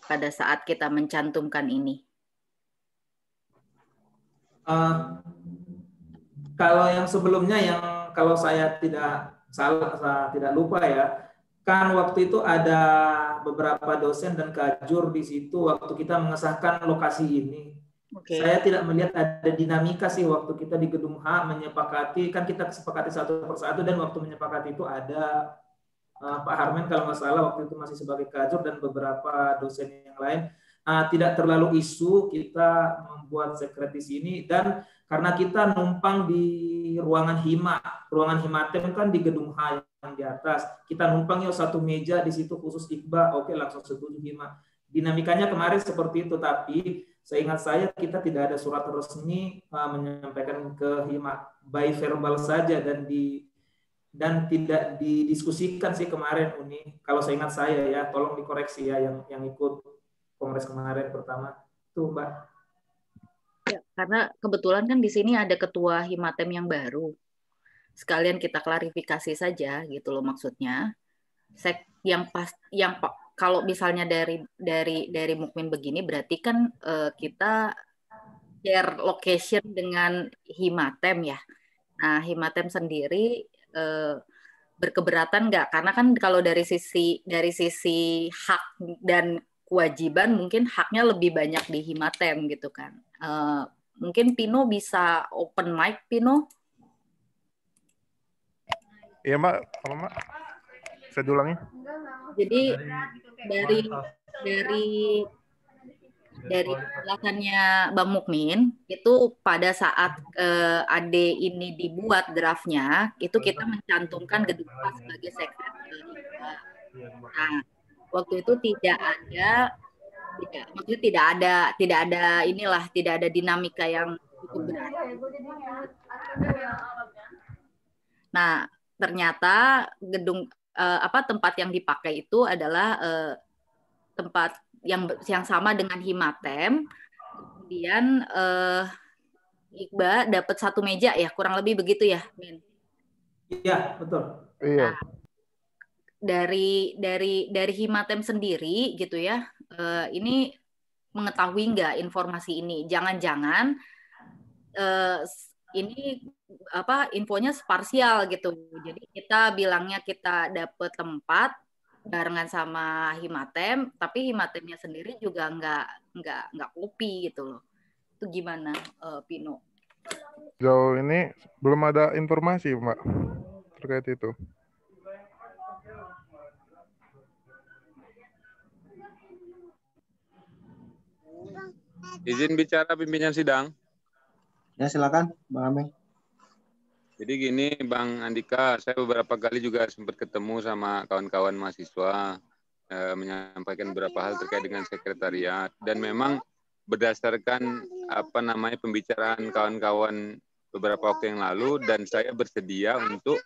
Pada saat kita mencantumkan ini. Kalau yang sebelumnya, yang kalau saya tidak salah, tidak lupa ya, kan waktu itu ada beberapa dosen dan kajur di situ waktu kita mengesahkan lokasi ini. Okay. Saya tidak melihat ada dinamika sih waktu kita di Gedung H menyepakati, kan kita sepakati satu persatu, dan waktu menyepakati itu ada Pak Harmen kalau nggak salah waktu itu masih sebagai kajur dan beberapa dosen yang lain. Tidak terlalu isu kita membuat sekretis ini, dan karena kita numpang di ruangan Himatem kan di Gedung H yang di atas, kita numpang ya satu meja di situ khusus Iqbal, oke langsung setuju Hima. Dinamikanya kemarin seperti itu, tapi seingat saya kita tidak ada surat resmi menyampaikan ke Hima, by verbal saja dan tidak didiskusikan sih kemarin Uni. Kalau seingat saya ya, tolong dikoreksi ya yang ikut kongres kemarin pertama tuh Mbak. Ya, karena kebetulan kan di sini ada ketua Himatem yang baru. Sekalian kita klarifikasi saja gitu loh maksudnya. Kalau misalnya dari Mukmin begini berarti kan kita share location dengan Himatem ya. Nah, Himatem sendiri berkeberatan nggak? Karena kan kalau dari sisi hak dan kewajiban mungkin haknya lebih banyak di Himatem gitu kan. Mungkin Pino bisa open mic, Pino? Iya Mbak, kalau Mbak saya diulangi. Jadi dari penjelasannya Bang Mukmin itu pada saat AD ini dibuat draftnya itu kita mencantumkan Gedung H sebagai sekretariat. Nah, waktu itu tidak ada dinamika yang cukup berat. Nah, ternyata tempat yang dipakai itu adalah tempat yang sama dengan Himatem. Kemudian Iqbal dapat satu meja ya, kurang lebih begitu ya, Min? Iya, betul. Iya. Nah, dari Himatem sendiri gitu ya, ini mengetahui nggak informasi ini? Jangan-jangan ini infonya parsial gitu. Jadi kita bilangnya kita dapat tempat barengan sama Himatem, tapi Himatemnya sendiri juga nggak kopi gitu loh. Itu gimana, Pino? Jauh ini belum ada informasi Mbak terkait itu. Izin bicara pimpinan sidang. Ya silakan, Bang Ameng. Jadi gini, Bang Andika, saya beberapa kali juga sempat ketemu sama kawan-kawan mahasiswa, menyampaikan beberapa hal terkait dengan sekretariat, dan memang berdasarkan pembicaraan kawan-kawan beberapa waktu yang lalu, dan saya bersedia untuk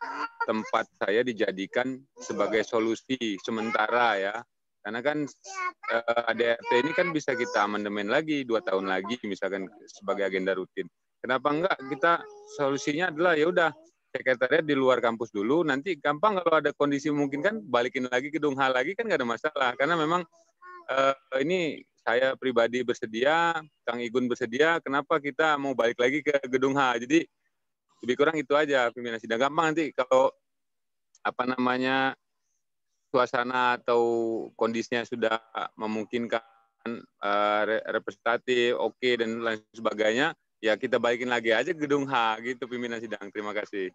tempat saya dijadikan sebagai solusi sementara ya, Karena kan ADRT ini kan bisa kita amandemen lagi 2 tahun lagi misalkan sebagai agenda rutin. Kenapa enggak kita solusinya adalah ya udah sekretariat di luar kampus dulu, nanti gampang kalau ada kondisi mungkin kan balikin lagi gedung H lagi kan nggak ada masalah. Karena memang ini saya pribadi bersedia, Kang Igun bersedia, kenapa kita mau balik lagi ke gedung H. Jadi lebih kurang itu aja pimpinan sidang. Gampang nanti kalau suasana atau kondisinya sudah memungkinkan representatif, oke, dan lain sebagainya, ya kita balikin lagi aja gedung H gitu pimpinan sidang. Terima kasih.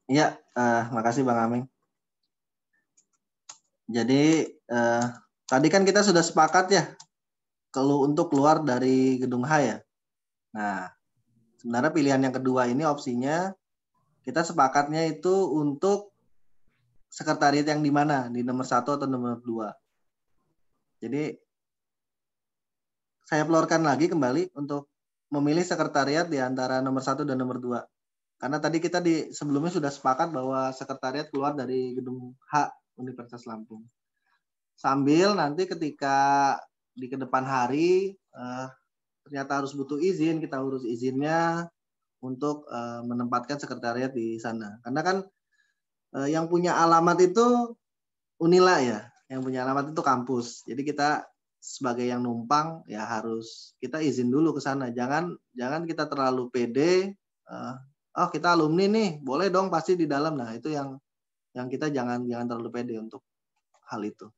Iya, makasih Bang Aming. Jadi tadi kan kita sudah sepakat ya untuk keluar dari gedung H ya. Nah, sebenarnya pilihan yang kedua ini opsinya kita sepakatnya itu untuk sekretariat yang di mana, di nomor 1 atau nomor 2. Jadi saya pelorkan lagi kembali untuk memilih sekretariat di antara nomor 1 dan nomor 2. Karena tadi kita sebelumnya sudah sepakat bahwa sekretariat keluar dari gedung H Universitas Lampung. Sambil nanti ketika di kedepan hari ternyata harus butuh izin, kita urus izinnya untuk menempatkan sekretariat di sana. Karena kan yang punya alamat itu Unila ya, yang punya alamat itu kampus. Jadi kita sebagai yang numpang ya harus kita izin dulu ke sana. Jangan kita terlalu pede. Oh kita alumni nih, boleh dong pasti di dalam. Nah itu yang kita jangan terlalu pede untuk hal itu.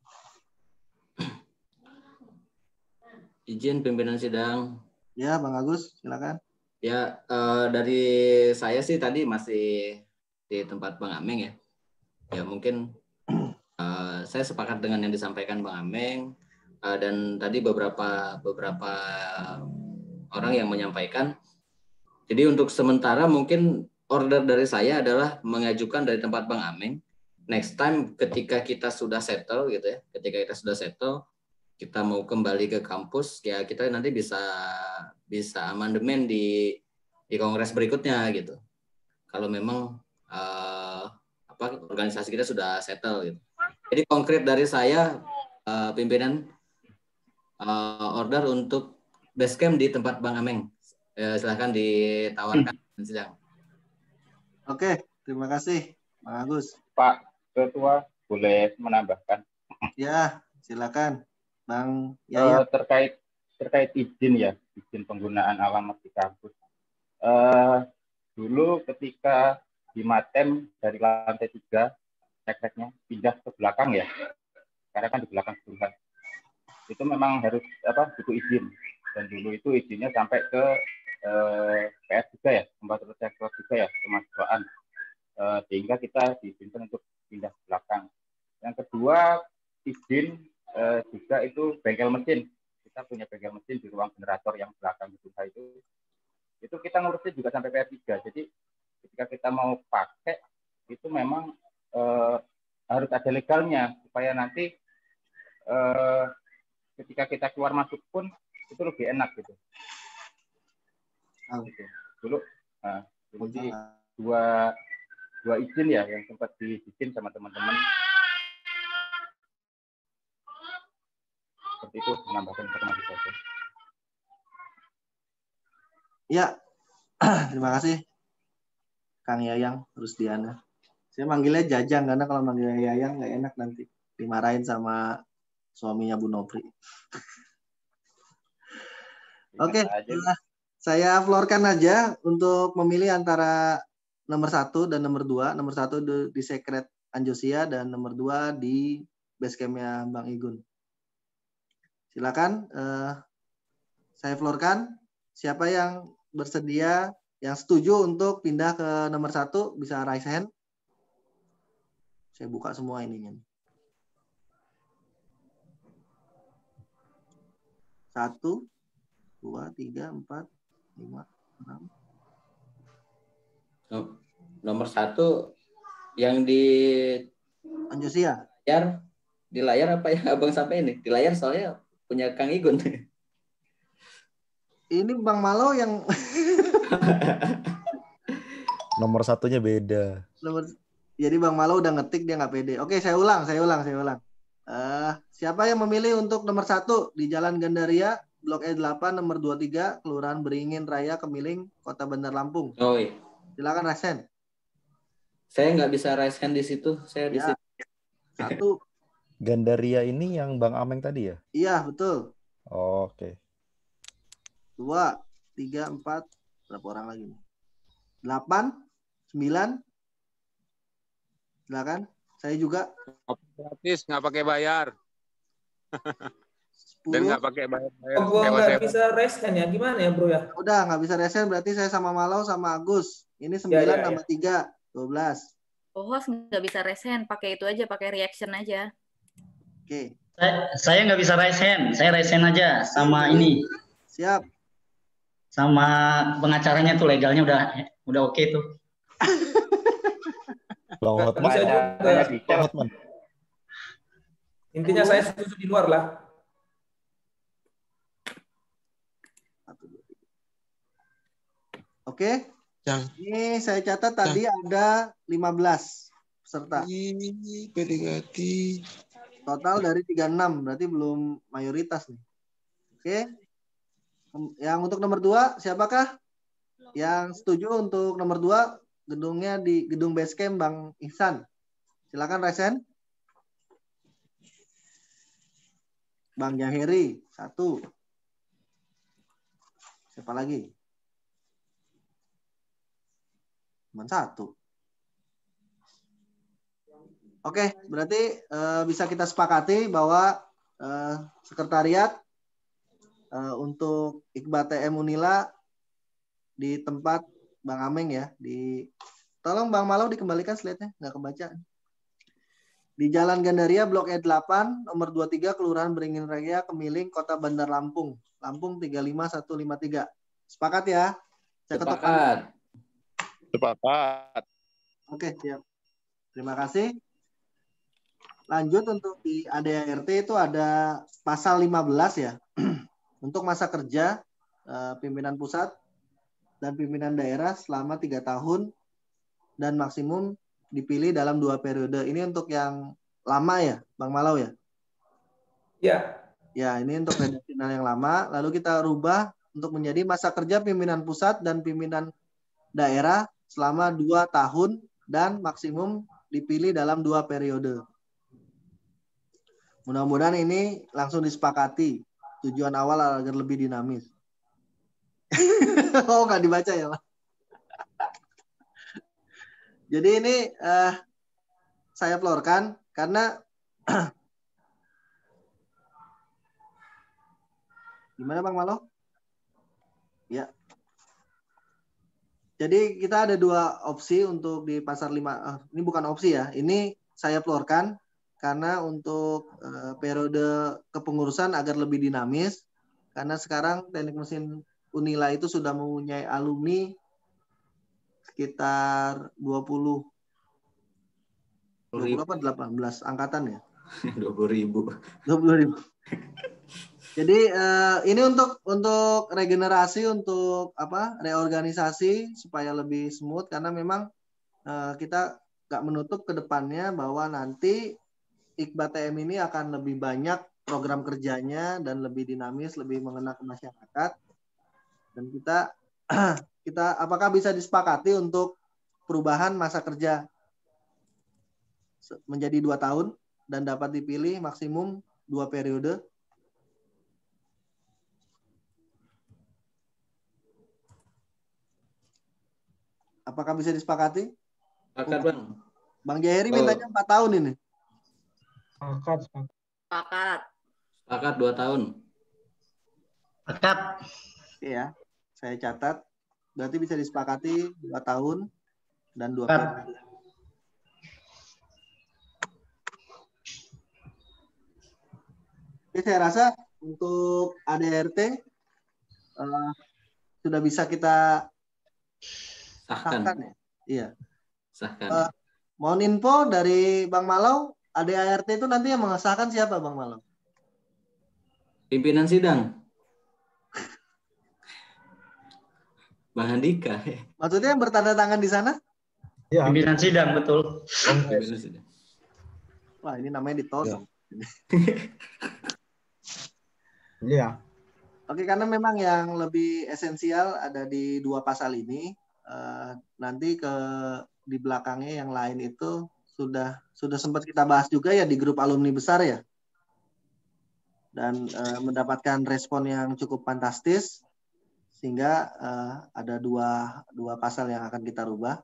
Izin pimpinan sidang. Ya Bang Agus, silakan. Ya, dari saya sih tadi masih di tempat Bang Ameng ya. Ya mungkin saya sepakat dengan yang disampaikan Bang Ameng dan tadi beberapa orang yang menyampaikan. Jadi untuk sementara mungkin order dari saya adalah mengajukan dari tempat Bang Ameng. Next time ketika kita sudah settle gitu ya, kita mau kembali ke kampus ya kita nanti bisa amandemen di kongres berikutnya gitu. Kalau memang organisasi kita sudah settle gitu. Jadi konkret dari saya pimpinan order untuk basecamp di tempat Bang Ameng. Silahkan ditawarkan sidang. Oke, terima kasih Bang Agus. Pak Ketua boleh menambahkan? Ya, silakan Bang Yaya. Terkait izin ya, izin penggunaan alamat di kampus. Dulu ketika di Matem dari lantai 3 sekretnya pindah ke belakang ya, karena kan di belakang Tuhan. Itu memang harus butuh izin, dan dulu itu izinnya sampai ke PS juga ya, tempat sektor juga ya, kemahasiswaan, sehingga kita diizinkan untuk pindah ke belakang. Yang kedua, izin juga itu bengkel mesin. Kita punya bengkel mesin di ruang generator yang belakang itu kita ngurusnya juga sampai PR3. Jadi ketika kita mau pakai itu memang harus ada legalnya supaya nanti ketika kita keluar masuk pun itu lebih enak gitu. Dulu jadi dua izin ya yang sempat dibikin sama teman-teman. Seperti itu, menambahkan informasi saja. Ya, terima kasih Kang Yayang, Rusdiana. Saya manggilnya Jajang karena kalau manggilnya Yayang nggak enak nanti dimarahin sama suaminya Bu Nopri. Oke, saya florkan aja untuk memilih antara nomor 1 dan nomor 2. Nomor 1 di Sekret Anjosia dan nomor 2 di basecampnya Bang Igun. Silakan, saya florkan. Siapa yang bersedia, yang setuju untuk pindah ke nomor 1 bisa raise hand. Saya buka semua ininya. 1, 2, 3, 4, 5, 6. Nomor 1 yang di Anjosia. Di layar apa ya Abang sampai ini? Di layar soalnya punya Kang Igun. Ini Bang Malo yang nomor 1-nya beda. Jadi Bang Malo udah ngetik, dia nggak pede. Oke, saya ulang. Siapa yang memilih untuk nomor 1 di Jalan Gandaria, Blok E8, nomor 23, Kelurahan Beringin Raya, Kemiling, Kota Bandar Lampung? Oh iya. Silakan Resen. Saya nggak bisa raise hand di situ. Saya di Ya. situ. 1. Gandaria ini yang Bang Ameng tadi ya? Iya, betul. Oh, oke. 2, 3, 4. Berapa orang lagi nih? 8, 9. Silakan. Saya juga. Gratis, nggak pakai bayar. 10. Dan nggak pakai bayar. Oh, gua nggak bisa raise hand ya, gimana ya bro ya? Udah nggak bisa resen, berarti saya sama Malau sama Agus. Ini 9 Ya. tambah 3, 12. Oh, host nggak bisa raise hand, pakai itu aja, pakai reaction aja. Oke. Saya nggak bisa raise hand, saya raise hand aja sama ini. Siap. Sama pengacaranya tuh legalnya udah oke tuh. Bang Hotman. Intinya saya setuju di luar lah. Oke. Ini saya catat tadi ada 15 peserta. PDKT. Total dari 36, berarti belum mayoritas nih. Oke. Yang untuk nomor 2, siapakah? Yang setuju untuk nomor 2, gedungnya di Gedung Basecamp Bang Ihsan. Silakan Resen. Bang Jaheri, 1. Siapa lagi? Cuma 1. Oke, berarti bisa kita sepakati bahwa sekretariat untuk Iqbal TM Unila di tempat Bang Ameng ya. Tolong Bang Malau dikembalikan slide-nya, nggak kebaca. Di Jalan Gandaria, Blok E8, nomor 23, Kelurahan Beringin Raya, Kemiling, Kota Bandar Lampung. Lampung 35153. Sepakat ya? Saya Sepakat. Sepakat. Oke, siap. Terima kasih. Lanjut untuk di ADART itu ada pasal 15 ya. Untuk masa kerja pimpinan pusat dan pimpinan daerah selama 3 tahun dan maksimum dipilih dalam 2 periode. Ini untuk yang lama ya, Bang Malau ya? Ya. Ya, ini untuk redaksional yang lama. Lalu kita rubah untuk menjadi masa kerja pimpinan pusat dan pimpinan daerah selama 2 tahun dan maksimum dipilih dalam 2 periode. Mudah-mudahan ini langsung disepakati. Tujuan awal agar lebih dinamis. Oh, nggak dibaca ya, Pak? Jadi ini saya florkan karena gimana Bang Malo? Ya. Jadi kita ada 2 opsi untuk di pasar 5. Ini bukan opsi ya. Ini saya florkan karena untuk periode kepengurusan agar lebih dinamis. Karena sekarang Teknik Mesin Unila itu sudah mempunyai alumni sekitar 20 apa 18 angkatan ya? 20.000. 20.000. Jadi ini untuk regenerasi, untuk reorganisasi supaya lebih smooth, karena memang kita nggak menutup ke depannya bahwa nanti Iqbal TM ini akan lebih banyak program kerjanya dan lebih dinamis, lebih mengena ke masyarakat. Dan kita apakah bisa disepakati untuk perubahan masa kerja menjadi 2 tahun dan dapat dipilih maksimum 2 periode? Apakah bisa disepakati? Sepakat, Bang. Bang Jaheri mintanya 4 tahun ini. Sepakat. Sepakat 2 tahun. Sepakat. Iya, saya catat. Berarti bisa disepakati 2 tahun dan 2 periode. Oke, saya rasa untuk ADRT sudah bisa kita sahkan ya. Iya. Sahkan. Mohon info dari Bang Malau, ADART itu nanti yang mengesahkan siapa Bang Malau? Pimpinan sidang. Bang Andika. Maksudnya yang bertanda tangan di sana? Ya. Pimpinan sidang, betul. Wah, ini namanya ditodong. Iya. Oke, karena memang yang lebih esensial ada di 2 pasal ini. Nanti di belakangnya yang lain itu sudah sempat kita bahas juga ya di grup alumni besar ya. Dan mendapatkan respon yang cukup fantastis sehingga ada dua pasal yang akan kita rubah.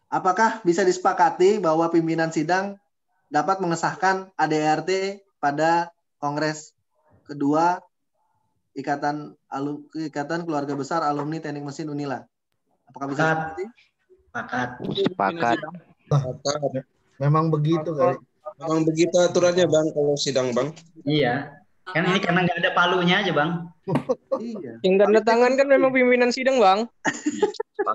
Apakah bisa disepakati bahwa pimpinan sidang dapat mengesahkan ADART pada Kongres kedua Ikatan Keluarga Besar Alumni Teknik Mesin Unila? Apakah bisa disepakati? Sepakat. Sepakat. Memang begitu kali. Memang begitu aturannya Bang kalau sidang Bang. Iya. Kan ini karena nggak ada palunya aja Bang. Iya. Yang tanda tangan kan memang pimpinan sidang Bang.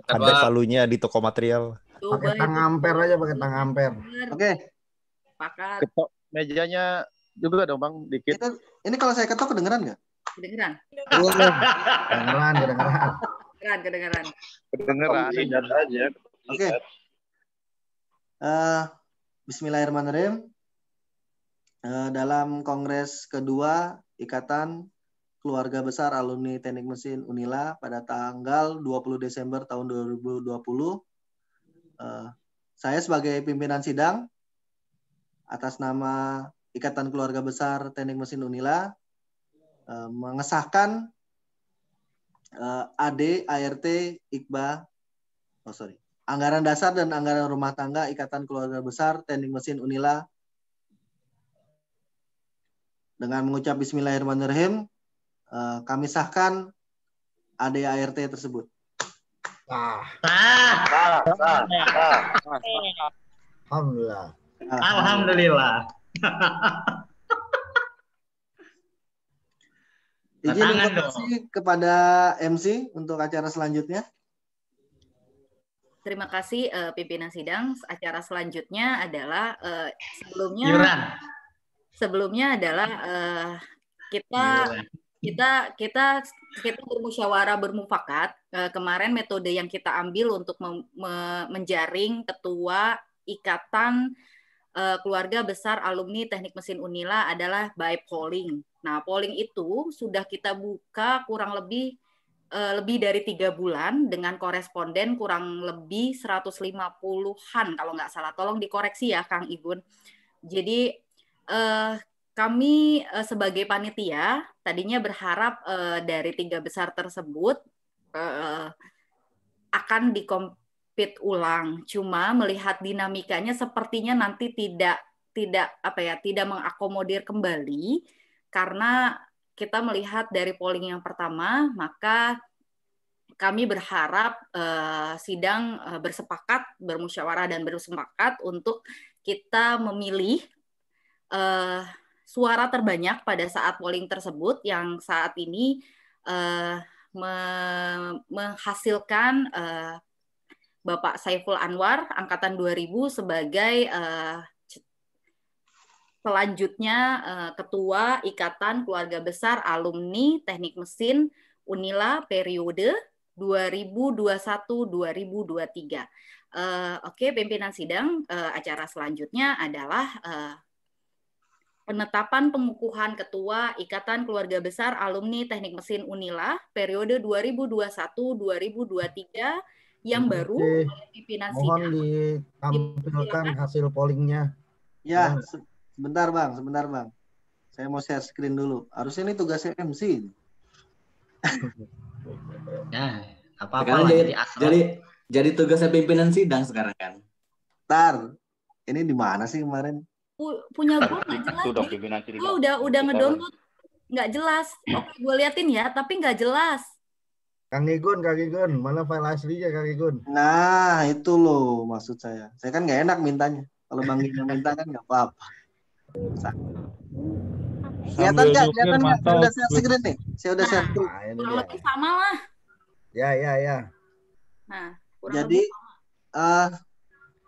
Ada palunya di toko material. Pakai tang ampere aja, pakai tang ampere. Oke. Sepakat. Ketok mejanya juga dong Bang, dikit. Ini kalau saya ketok kedengeran nggak? Kedengeran. Kedengeran. Kedengeran aja. Oke. Bismillahirrahmanirrahim. Dalam Kongres kedua Ikatan Keluarga Besar Alumni Teknik Mesin Unila pada tanggal 20 Desember tahun 2020, saya sebagai pimpinan sidang atas nama Ikatan Keluarga Besar Teknik Mesin Unila mengesahkan AD, ART, IKBA, Anggaran Dasar dan Anggaran Rumah Tangga Ikatan Keluarga Besar Teknik Mesin Unila dengan mengucap Bismillahirrahmanirrahim, kami sahkan AD, ART tersebut. Alhamdulillah. Alhamdulillah. Izin informasi kepada MC untuk acara selanjutnya. Terima kasih pimpinan sidang. Acara selanjutnya adalah sebelumnya adalah kita bermusyawarah bermufakat. Kemarin metode yang kita ambil untuk menjaring ketua Ikatan Keluarga Besar Alumni Teknik Mesin Unila adalah by polling. Nah, polling itu sudah kita buka kurang lebih dari 3 bulan dengan koresponden kurang lebih 150-an kalau nggak salah. Tolong dikoreksi ya Kang Igun. Jadi kami sebagai panitia tadinya berharap dari 3 besar tersebut akan dikompet ulang. Cuma melihat dinamikanya sepertinya nanti tidak mengakomodir kembali karena kita melihat dari polling yang pertama, maka kami berharap sidang bermusyawarah dan bersepakat untuk kita memilih suara terbanyak pada saat polling tersebut yang saat ini menghasilkan Bapak Saiful Anwar Angkatan 2000 sebagai selanjutnya Ketua Ikatan Keluarga Besar Alumni Teknik Mesin Unila periode 2021-2023. Oke, pimpinan sidang, acara selanjutnya adalah penetapan pengukuhan Ketua Ikatan Keluarga Besar Alumni Teknik Mesin Unila periode 2021-2023 yang baru oleh pimpinan mohon sidang. ditampilkan hasil pollingnya. Ya, sebentar Bang. Saya mau share screen dulu. Harusnya ini tugasnya MC. Nah, Sekarang jadi tugasnya pimpinan sidang sekarang kan. Tar, ini di mana sih kemarin? Punya gue nggak jelas. Gue udah ngedownload nggak jelas. Oke, gue liatin ya, tapi nggak jelas. Kang Igun, mana file aslinya Kang Igun? Nah, itu loh maksud saya. Saya kan nggak enak mintanya. Kalau Bang Gina minta kan nggak apa-apa. Kelihatan nggak? Saya udah share screen nih. Saya udah share screen. Kurang lebih sama lah. Ya. Nah, jadi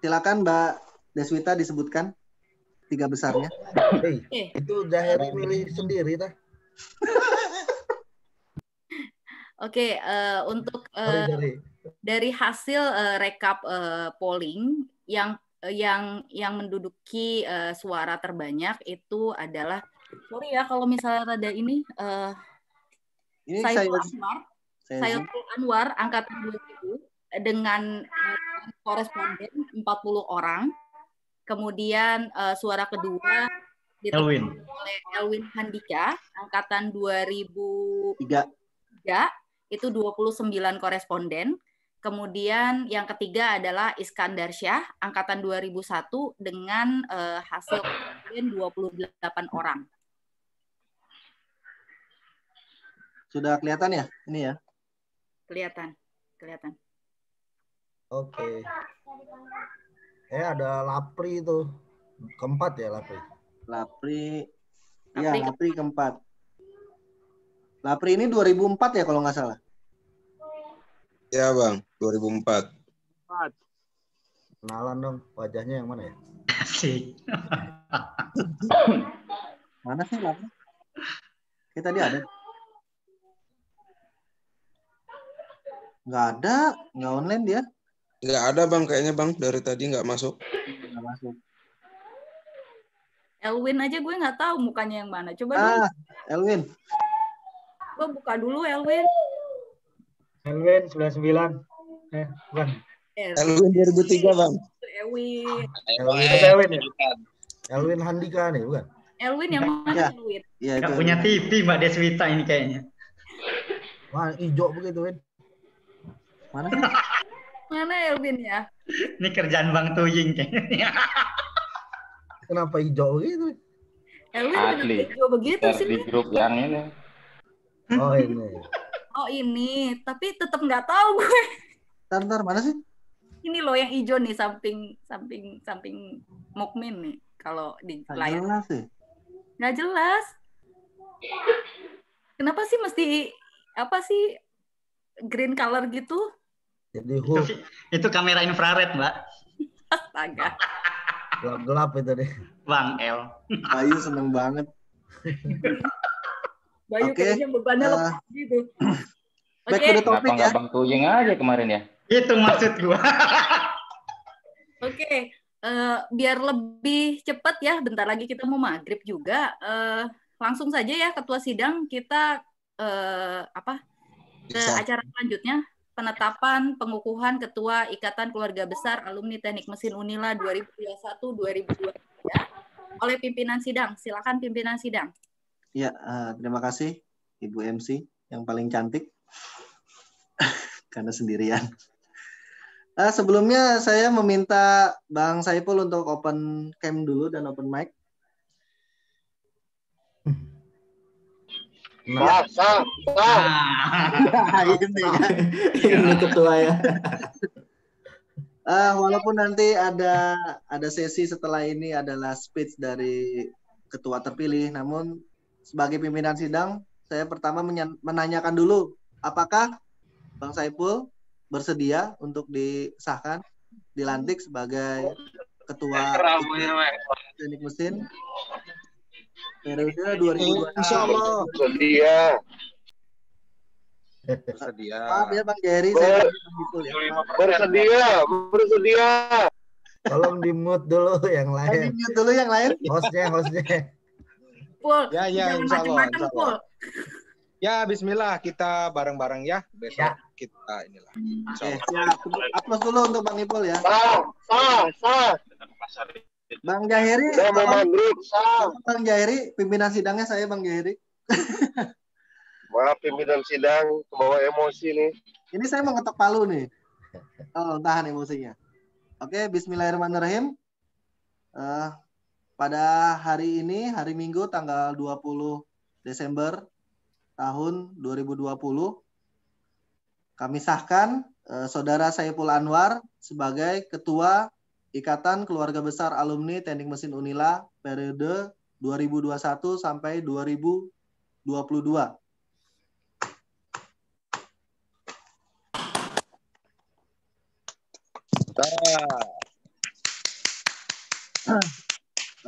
silakan Mbak Deswita disebutkan 3 besarnya. Itu Zahiri milih sendiri dah. Oke, untuk dari hasil rekap polling yang menduduki suara terbanyak itu adalah, sorry ya kalau misalnya ada ini Saiful Anwar angkatan 2000 dengan koresponden 40 orang. Kemudian suara kedua diterima oleh Elwin Handika angkatan 2003 itu 29 koresponden. Kemudian yang ketiga adalah Iskandar Syah angkatan 2001 dengan hasil koresponden 28 orang. Sudah kelihatan ya ini ya? Kelihatan. Oke. Ada Lapri itu keempat ya Lapri keempat. Lapri ini 2004 ya kalau nggak salah. Ya Bang, 2004. Kenalan dong, wajahnya yang mana ya? Asik. Mana sih Lapri? Kita tadi ada. Nggak ada, nggak online dia. Nggak ada Bang, kayaknya Bang dari tadi nggak masuk. Nggak masuk. Elwin aja gue nggak tahu mukanya yang mana. Coba dulu. Elwin. Gue buka dulu Elwin. Elwin 99. Bukan. Elwin 2003 Bang. Elwin ya? Elwin Handika nih bukan? Elwin yang mana Elwin? Iya, nggak punya TV Mbak Deswita ini kayaknya. Wah, hijau begitu Win. Mana sih? Mana Elwin ya? Ini kerjaan Bang Tuying kayaknya. Kenapa hijau begitu? Elwin kenapa hijau begitu sih? Di grup yang ini. Oh ini. Oh ini, tapi tetap nggak tahu gue. Ntar mana sih? Ini loh yang hijau nih samping Mukmin nih kalau di layar. Nggak jelas sih. Nggak jelas. Kenapa sih mesti apa sih green color gitu? Jadi itu kamera infrared Mbak. Astaga. Gelap-gelap itu deh. Bang El. Bayu seneng banget. Bayu kayaknya bebannya lepas gitu. Back to the topic ya. Bang Tuying aja kemarin ya. Itu maksud gua. Oke, biar lebih cepat ya, bentar lagi kita mau maghrib juga. Langsung saja ya Ketua Sidang kita ke acara selanjutnya, penetapan pengukuhan Ketua Ikatan Keluarga Besar Alumni Teknik Mesin Unila 2021-2023 oleh pimpinan sidang. Silakan pimpinan sidang. Ya, terima kasih Ibu MC yang paling cantik karena sendirian. Sebelumnya saya meminta Bang Saiful untuk open cam dulu dan open mic. Ini ketua ya. Walaupun nanti ada sesi setelah ini adalah speech dari ketua terpilih, namun sebagai pimpinan sidang saya pertama menanyakan dulu apakah Bang Saiful bersedia untuk disahkan, dilantik sebagai ketua teknik mesin periode 2022. Insyaallah bersedia. Maaf ya Bang Jerry, bersedia. Tolong di-mute dulu yang lain. Di-mute dulu yang lain. Hostnya. Pul, ya insyaallah. Ya, bismillah kita bareng-bareng ya. Besok kita inilah. Aplaus dulu untuk Bang Ipul ya. Bang Jahiri. Bang Jahiri, pimpinan sidangnya saya Bang Jahiri. Maaf pimpinan sidang, kebawa emosi nih. Ini saya mau ngetok palu nih. Oh, tahan emosinya. Oke, bismillahirrahmanirrahim. Pada hari ini, hari Minggu tanggal 20 Desember tahun 2020, kami sahkan Saudara Saiful Anwar sebagai Ketua Ikatan Keluarga Besar Alumni Teknik Mesin Unila periode 2021 sampai 2022.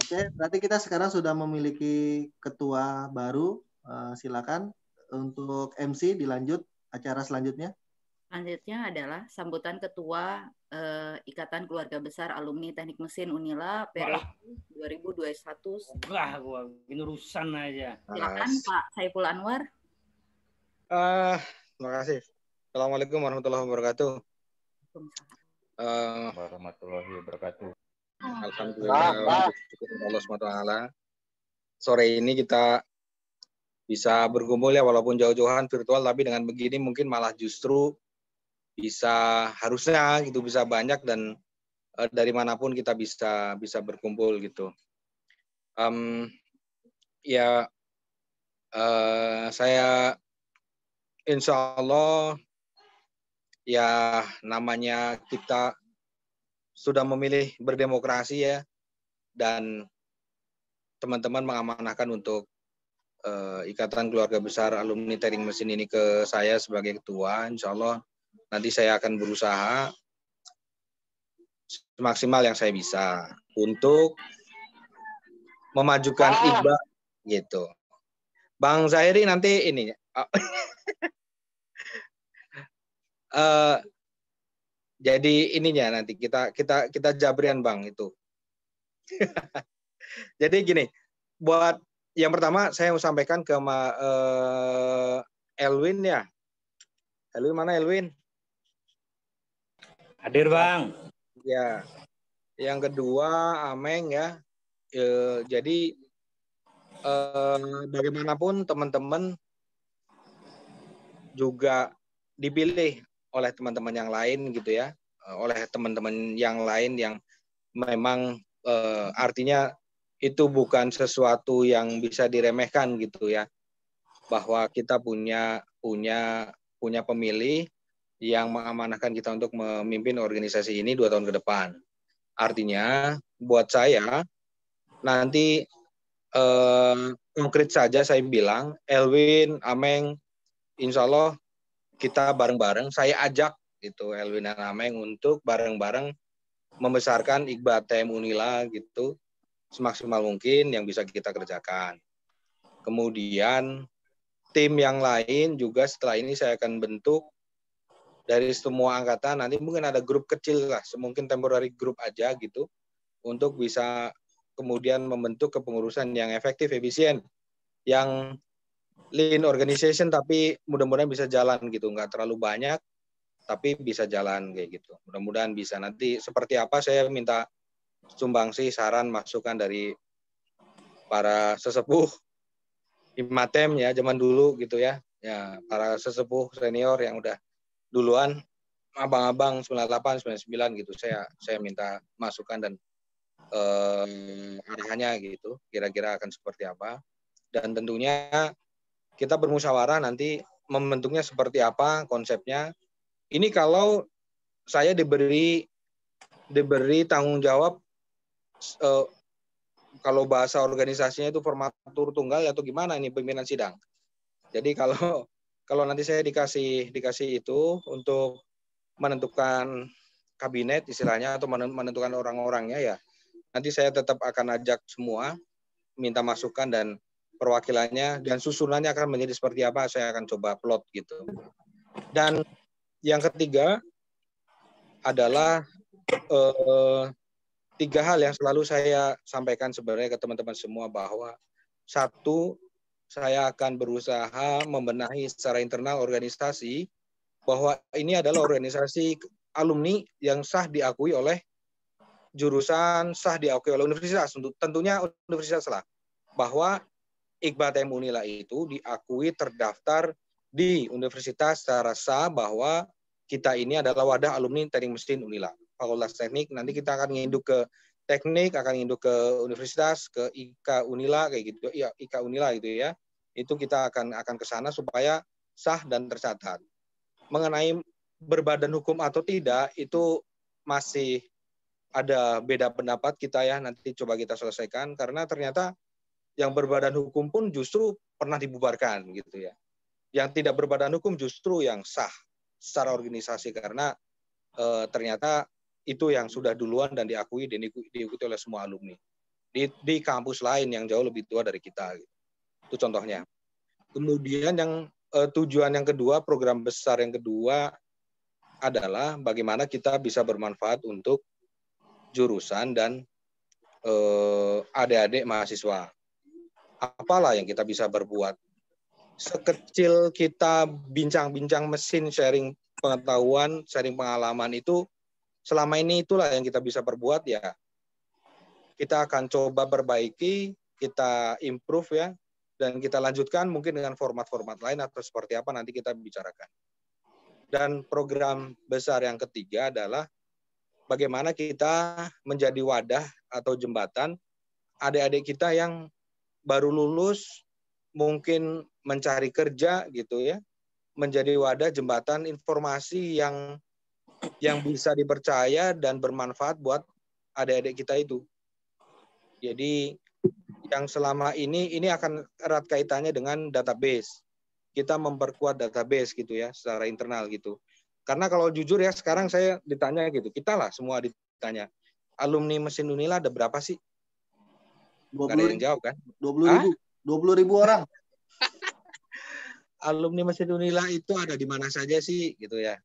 Oke, berarti kita sekarang sudah memiliki ketua baru. Silakan untuk MC dilanjut acara selanjutnya. Selanjutnya adalah sambutan Ketua Ikatan Keluarga Besar Alumni Teknik Mesin Unila periode 2021. Wah, gua ini urusan aja. Silakan Pak Saiful Anwar. Terima kasih. Assalamualaikum warahmatullahi wabarakatuh. Warahmatullahi wabarakatuh. Alhamdulillah, Allah SWT. Sore ini kita bisa berkumpul ya, walaupun jauh-jauhan virtual, tapi dengan begini mungkin malah justru bisa, harusnya gitu, bisa banyak dan dari manapun kita bisa berkumpul gitu. Saya insya Allah ya, namanya kita sudah memilih berdemokrasi ya, dan teman-teman mengamanahkan untuk Ikatan Keluarga Besar Alumni Teknik Mesin ini ke saya sebagai ketua. Insya Allah nanti saya akan berusaha semaksimal yang saya bisa untuk memajukan IKBA gitu. Bang Zahiri nanti ini jadi ininya nanti kita jabrian Bang itu. Jadi gini, buat yang pertama saya mau sampaikan ke Elwin ya. Elwin mana Elwin? Hadir Bang. Ya. Yang kedua Ameng ya. Jadi bagaimanapun teman-teman juga dipilih oleh teman-teman yang lain gitu ya, oleh teman-teman yang lain yang memang artinya itu bukan sesuatu yang bisa diremehkan gitu ya, bahwa kita punya pemilih yang mengamanahkan kita untuk memimpin organisasi ini 2 tahun ke depan. Artinya buat saya nanti konkret saja saya bilang, Elwin, Ameng, insya Allah kita bareng-bareng, saya ajak gitu Elwin dan Ameng untuk bareng-bareng membesarkan IKBA ATM Unila gitu semaksimal mungkin yang bisa kita kerjakan. Kemudian tim yang lain juga setelah ini saya akan bentuk dari semua angkatan, nanti mungkin ada grup kecil lah, semungkin temporary group aja gitu, untuk bisa kemudian membentuk kepengurusan yang efektif, efisien, yang lean organization, tapi mudah-mudahan bisa jalan gitu, nggak terlalu banyak, tapi bisa jalan kayak gitu. Mudah-mudahan bisa. Nanti seperti apa saya minta sumbangsi, saran, masukan dari para sesepuh Imatem ya, zaman dulu gitu ya. Ya, para sesepuh senior yang udah duluan, abang-abang 98, 99 gitu. Saya minta masukan dan arahannya gitu. Kira-kira akan seperti apa. Dan tentunya kita bermusyawarah nanti membentuknya seperti apa konsepnya. Ini kalau saya diberi tanggung jawab, kalau bahasa organisasinya itu formatur tunggal atau gimana ini pimpinan sidang. Jadi kalau nanti saya dikasih itu untuk menentukan kabinet istilahnya atau menentukan orang-orangnya ya, nanti saya tetap akan ajak semua, minta masukan dan perwakilannya, dan susunannya akan menjadi seperti apa saya akan coba plot gitu. Dan yang ketiga adalah 3 hal yang selalu saya sampaikan sebenarnya ke teman-teman semua, bahwa 1, saya akan berusaha membenahi secara internal organisasi, bahwa ini adalah organisasi alumni yang sah diakui oleh jurusan, sah diakui oleh universitas, tentunya universitas lah, bahwa IKBA ATM Unila itu diakui terdaftar di universitas secara sah, bahwa kita ini adalah wadah alumni teknik mesin Unila. Fakultas Teknik, nanti kita akan nginduk ke teknik, akan nginduk ke universitas, ke IKA Unila kayak gitu, ya IKA Unila gitu ya. Itu kita akan ke sana supaya sah dan tercatat. Mengenai berbadan hukum atau tidak, itu masih ada beda pendapat kita ya, nanti coba kita selesaikan, karena ternyata yang berbadan hukum pun justru pernah dibubarkan gitu ya. Yang tidak berbadan hukum justru yang sah secara organisasi, karena ternyata itu yang sudah duluan dan diakui dan diikuti oleh semua alumni di kampus lain yang jauh lebih tua dari kita. Itu contohnya. Kemudian yang tujuan yang kedua, program besar yang kedua adalah bagaimana kita bisa bermanfaat untuk jurusan dan adik-adik mahasiswa. Apalah yang kita bisa berbuat? Sekecil kita bincang-bincang mesin, sharing pengetahuan, sharing pengalaman itu, selama ini itulah yang kita bisa perbuat ya. Kita akan coba perbaiki, kita improve ya, dan kita lanjutkan mungkin dengan format-format lain atau seperti apa nanti kita bicarakan. Dan program besar yang ketiga adalah bagaimana kita menjadi wadah atau jembatan adik-adik kita yang baru lulus, mungkin mencari kerja gitu ya, menjadi wadah jembatan informasi yang bisa dipercaya dan bermanfaat buat adik-adik kita itu. Jadi yang selama ini akan erat kaitannya dengan database. Kita memperkuat database gitu ya secara internal gitu. Karena kalau jujur ya sekarang saya ditanya gitu, kita lah semua ditanya, alumni mesin Unila ada berapa sih? 20 Nggak ada yang jawab kan? 20.000 orang. Alumni mesin Unila itu ada di mana saja sih gitu ya.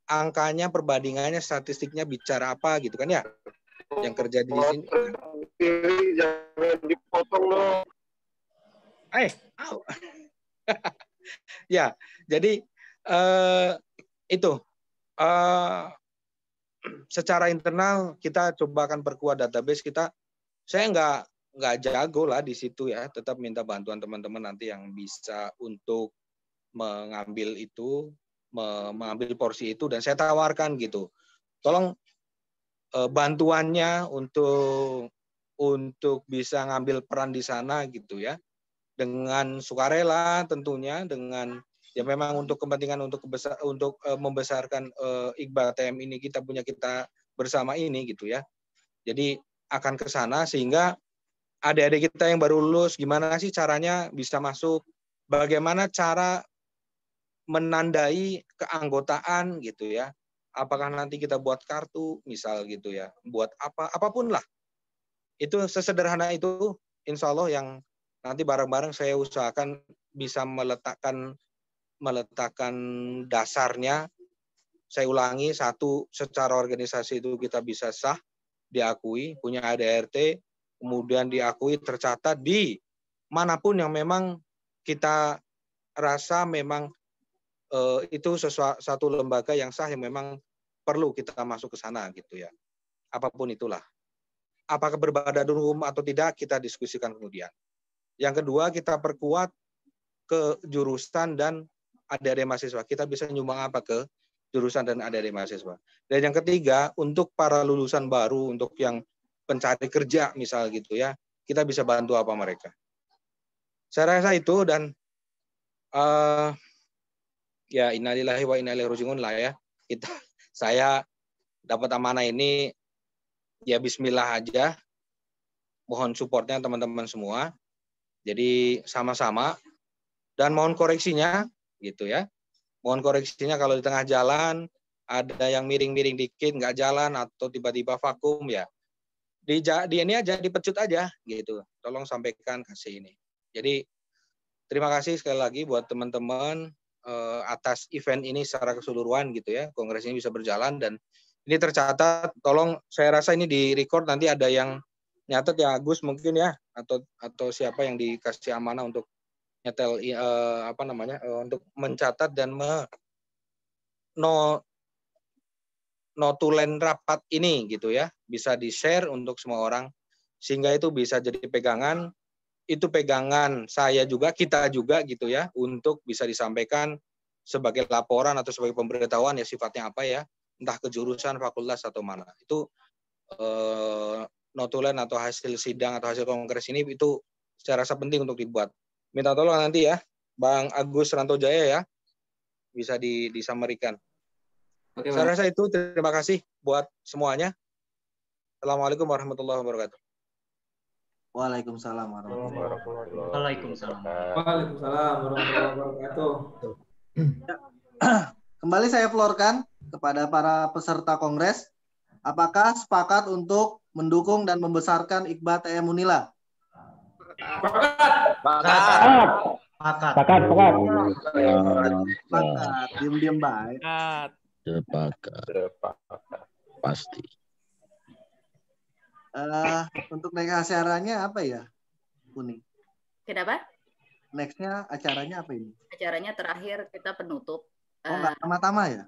Angkanya, perbandingannya, statistiknya bicara apa gitu kan ya? Yang kerja di sini. Jangan dipotong dong. Ya, jadi itu secara internal kita coba akan perkuat database kita. Saya nggak jago lah di situ ya, tetap minta bantuan teman-teman nanti yang bisa untuk mengambil itu, mengambil porsi itu, dan saya tawarkan gitu. Tolong bantuannya untuk bisa ngambil peran di sana gitu ya, dengan sukarela tentunya, dengan ya memang untuk kepentingan untuk membesarkan Iqbal TM ini, kita bersama ini gitu ya. Jadi akan ke sana sehingga adik-adik kita yang baru lulus gimana sih caranya bisa masuk, bagaimana cara menandai keanggotaan gitu ya. Apakah nanti kita buat kartu misal gitu ya, buat apapun lah. Itu sesederhana itu insya Allah yang nanti bareng-bareng saya usahakan bisa meletakkan dasarnya. Saya ulangi, satu, secara organisasi itu kita bisa sah, diakui, punya ADRT, kemudian diakui, tercatat di manapun yang memang kita rasa memang itu satu lembaga yang sah yang memang perlu kita masuk ke sana gitu ya. Apapun itulah. Apakah berbadan hukum atau tidak kita diskusikan kemudian. Yang kedua, kita perkuat ke jurusan dan adik-adik mahasiswa. Kita bisa nyumbang apa ke jurusan dan adik-adik mahasiswa. Dan yang ketiga, untuk para lulusan baru, untuk yang pencari kerja misal gitu ya, kita bisa bantu apa mereka. Saya rasa itu, dan ya innalillahi wa inna ilaihi raji'un lah ya. Saya dapat amanah ini ya bismillah aja. Mohon supportnya teman-teman semua. Jadi sama-sama, dan mohon koreksinya gitu ya. Mohon koreksinya kalau di tengah jalan ada yang miring-miring dikit nggak jalan atau tiba-tiba vakum ya. Di ini aja, dipecut aja gitu. Tolong sampaikan kasih ini. Jadi terima kasih sekali lagi buat teman-teman atas event ini secara keseluruhan gitu ya. Kongres ini bisa berjalan dan ini tercatat. Tolong, saya rasa ini di record, nanti ada yang nyatet ya, Agus mungkin ya, atau siapa yang dikasih amanah untuk nyetel untuk mencatat dan notulen rapat ini gitu ya, bisa di-share untuk semua orang sehingga itu bisa jadi pegangan. Itu pegangan saya juga, kita juga gitu ya, untuk bisa disampaikan sebagai laporan atau sebagai pemberitahuan ya, sifatnya apa ya, entah ke jurusan, fakultas atau mana. Itu notulen atau hasil sidang atau hasil kongres ini itu saya rasa penting untuk dibuat. Minta tolong nanti ya, Bang Agus Rantojaya ya, bisa disamerikan. Oke, saya rasa itu, terima kasih buat semuanya. Assalamualaikum warahmatullahi wabarakatuh. Waalaikumsalam warahmatullahi wabarakatuh. Waalaikumsalam. Waalaikumsalam warahmatullahi wabarakatuh. Kembali saya florkan kepada para peserta kongres. Apakah sepakat untuk mendukung dan membesarkan Iqbal TM Unila? Sepakat. Sepakat. Sepakat. Diam-diam baik. Sepakat. Pasti. Untuk next acaranya apa ya, Uni? Kenapa? Nextnya acaranya apa ini? Acaranya terakhir kita penutup. Oh, nggak tama-tama ya?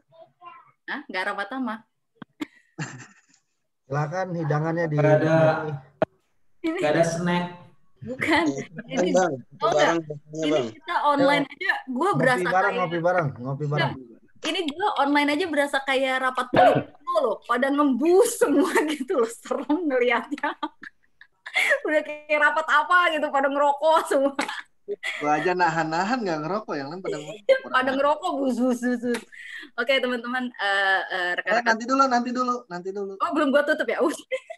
Hah? Nggak rapat-tama. Silakan hidangannya di. Nggak ada snack. Bukan. Ini, Bang, oh bareng, ini bang. kita online aja. Gue berasa Ngopi bareng. Ini gue online aja berasa kayak rapat pleno loh. Pada ngembus semua gitu loh. Serem ngeliatnya. Udah kayak rapat apa gitu. Pada ngerokok semua. Gue aja nahan-nahan nggak ngerokok, yang lain pada ngerokok. Pada ngerokok bus. Oke teman-teman, rekan-rekan. Nanti dulu. Oh belum gue tutup ya?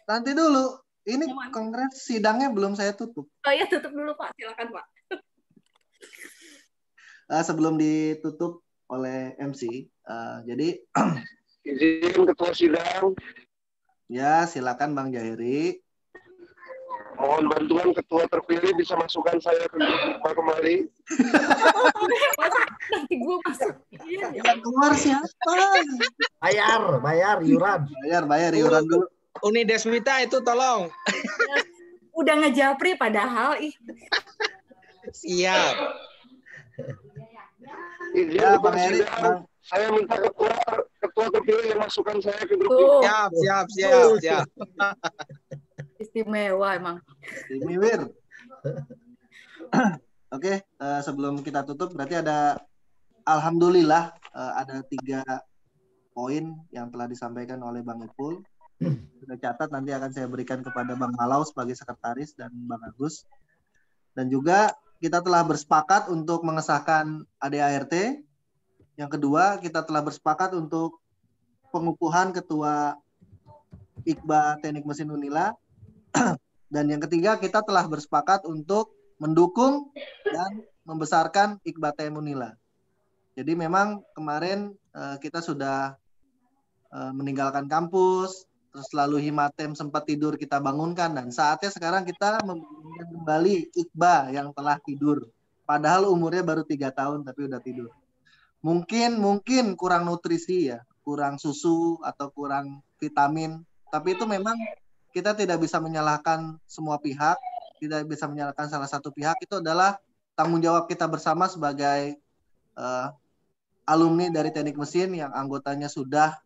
Nanti dulu. Ini kongres sidangnya belum saya tutup. Oh iya, tutup dulu Pak. Silakan Pak. Sebelum ditutup oleh MC, jadi Izin ketua sidang. Ya, silakan Bang Jahiri. Mohon bantuan ketua terpilih bisa masukkan saya ke grup kembali. Nanti gue masuk. Yang keluar siapa? Bayar iuran. Bayar iuran dulu. Uni Deswita itu tolong. Udah ngejapri padahal. Siap. Izin Ya, ketua Bang Eri, sidang. Saya minta ketua terpilih yang masukkan saya ke grup. Siap. Istimewa emang. Imiwir. Oke, sebelum kita tutup berarti ada alhamdulillah ada 3 poin yang telah disampaikan oleh Bang Ipul. Sudah catat, nanti akan saya berikan kepada Bang Malau sebagai sekretaris dan Bang Agus. Dan juga kita telah bersepakat untuk mengesahkan ADART. Yang kedua, kita telah bersepakat untuk pengukuhan Ketua IKBA Teknik Mesin Unila. Dan yang ketiga, kita telah bersepakat untuk mendukung dan membesarkan IKBA TM Unila. Jadi memang kemarin kita sudah meninggalkan kampus, terus lalu Himatem sempat tidur kita bangunkan, dan saatnya sekarang kita membangunkan kembali IKBA yang telah tidur. Padahal umurnya baru 3 tahun tapi udah tidur. Mungkin kurang nutrisi ya, kurang susu atau kurang vitamin, tapi itu memang kita tidak bisa menyalahkan semua pihak, tidak bisa menyalahkan salah satu pihak. Itu adalah tanggung jawab kita bersama sebagai alumni dari teknik mesin yang anggotanya sudah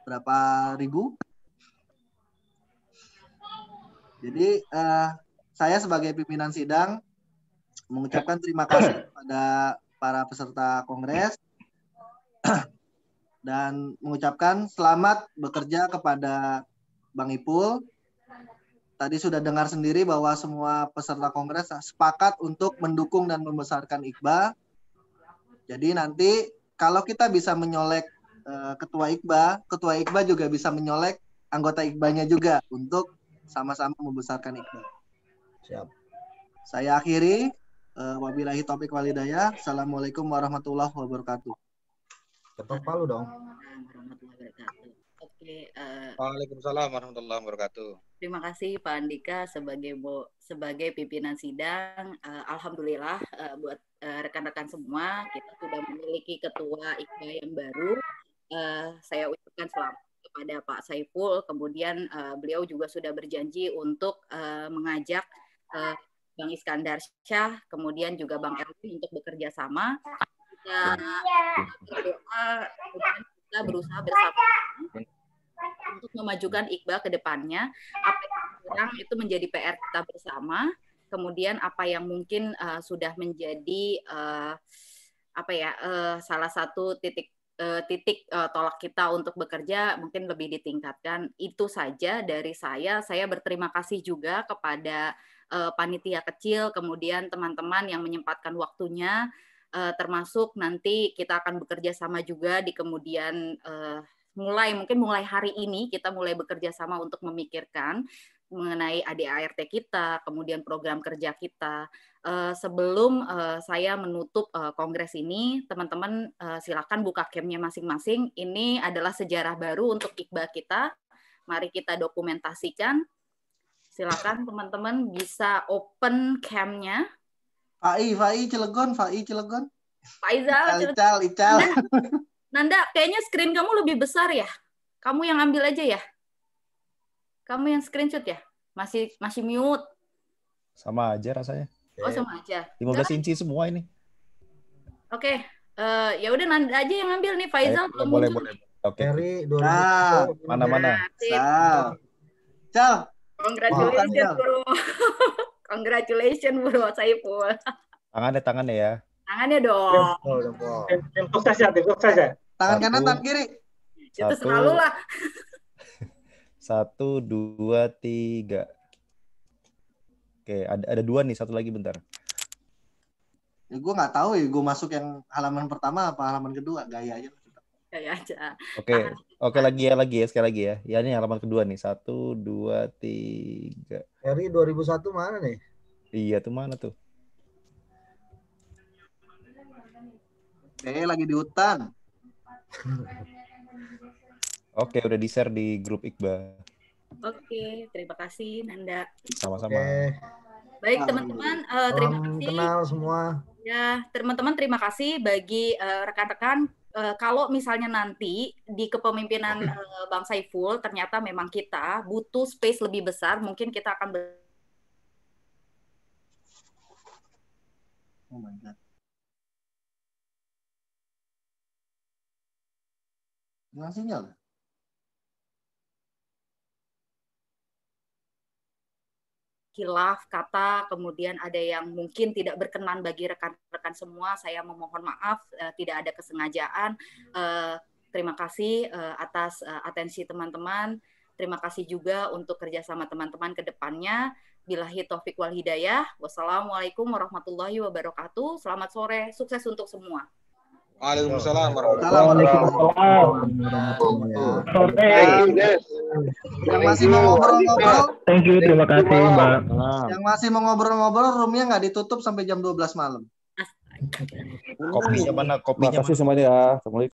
berapa ribu. Jadi saya sebagai pimpinan sidang mengucapkan terima kasih kepada para peserta kongres dan mengucapkan selamat bekerja kepada Bang Ipul. Tadi sudah dengar sendiri bahwa semua peserta kongres sepakat untuk mendukung dan membesarkan IKBA. Jadi nanti kalau kita bisa menyolek ketua IKBA juga bisa menyolek anggota IKBA-nya juga untuk sama-sama membesarkan IKBA. Siap. Saya akhiri. Wabillahi taufiq walhidayah. Assalamualaikum warahmatullahi wabarakatuh. Ketok palu dong. Oke. Waalaikumsalam warahmatullahi wabarakatuh. Terima kasih Pak Andika sebagai pimpinan sidang. Alhamdulillah buat rekan-rekan semua kita sudah memiliki ketua IKBA yang baru. Saya ucapkan selamat kepada Pak Saiful. Kemudian beliau juga sudah berjanji untuk mengajak Bang Iskandar Syah, kemudian juga Bang Erwin untuk bekerja sama. Kita berdoa, kemudian kita berusaha bersama untuk memajukan IKBA ke depannya. Apa yang kurang itu menjadi PR kita bersama. Kemudian apa yang mungkin sudah menjadi salah satu titik tolak kita untuk bekerja mungkin lebih ditingkatkan. Itu saja dari saya. Saya berterima kasih juga kepada panitia kecil, kemudian teman-teman yang menyempatkan waktunya, termasuk nanti kita akan bekerja sama juga di kemudian mulai hari ini kita mulai bekerja sama untuk memikirkan mengenai ADART kita, kemudian program kerja kita. Sebelum saya menutup kongres ini, teman-teman silakan buka camp-nya masing-masing. Ini adalah sejarah baru untuk IKBA kita. Mari kita dokumentasikan. Silakan teman-teman bisa open cam-nya. Fai Cilegon. Faizal, Ical. Nanda, kayaknya screen kamu lebih besar ya. Kamu yang ambil aja ya. Kamu yang screenshot ya. Masih mute. Sama aja rasanya. Oh, sama aja. 15 inci semua ini. Oke. Ya udah Nanda aja yang ambil nih. Faizal belum boleh. muncul. Oke. Mana? Mana? Cal. Congratulations, bro. Congratulations, bro Saiful. Tangannya ya. Tangannya dong. Tim sukses ya. Tangan kanan, tangan kiri. Itu selalu lah. 1, 2, 3. Oke, ada 2 nih, satu lagi bentar. Ya, gue nggak tahu ya, gue masuk yang halaman pertama apa halaman kedua, gaya aja. Gaya aja. Oke lagi ya, sekali lagi ya. Ya ini halaman kedua nih, 1, 2, 3. Eri 2001 mana nih? Iya tuh mana tuh? Lagi di hutan. Oke, udah di-share di grup Iqbal. Oke, terima kasih Nanda. Sama-sama. Baik teman-teman, terima kasih. Kenal semua. Ya, teman-teman terima kasih bagi rekan-rekan. Kalau misalnya nanti di kepemimpinan Bang Saiful ternyata memang kita butuh space lebih besar, mungkin kita akan Oh my God. Nggak sinyal. Khilaf kata, kemudian ada yang mungkin tidak berkenan bagi rekan-rekan semua. Saya memohon maaf, tidak ada kesengajaan. Terima kasih atas atensi teman-teman. Terima kasih juga untuk kerjasama teman-teman ke depannya. Billahi taufik wal hidayah. Wassalamualaikum warahmatullahi wabarakatuh. Selamat sore, sukses untuk semua. Waalaikumsalam warahmatullahi wabarakatuh. Yang masih mau ngobrol-ngobrol, thank you, terima kasih Mbak. Yang masih mau ngobrol-ngobrol, roomnya nggak ditutup sampai jam 12 malam. Kopinya mana? Terima kasih semuanya ya. Assalamualaikum.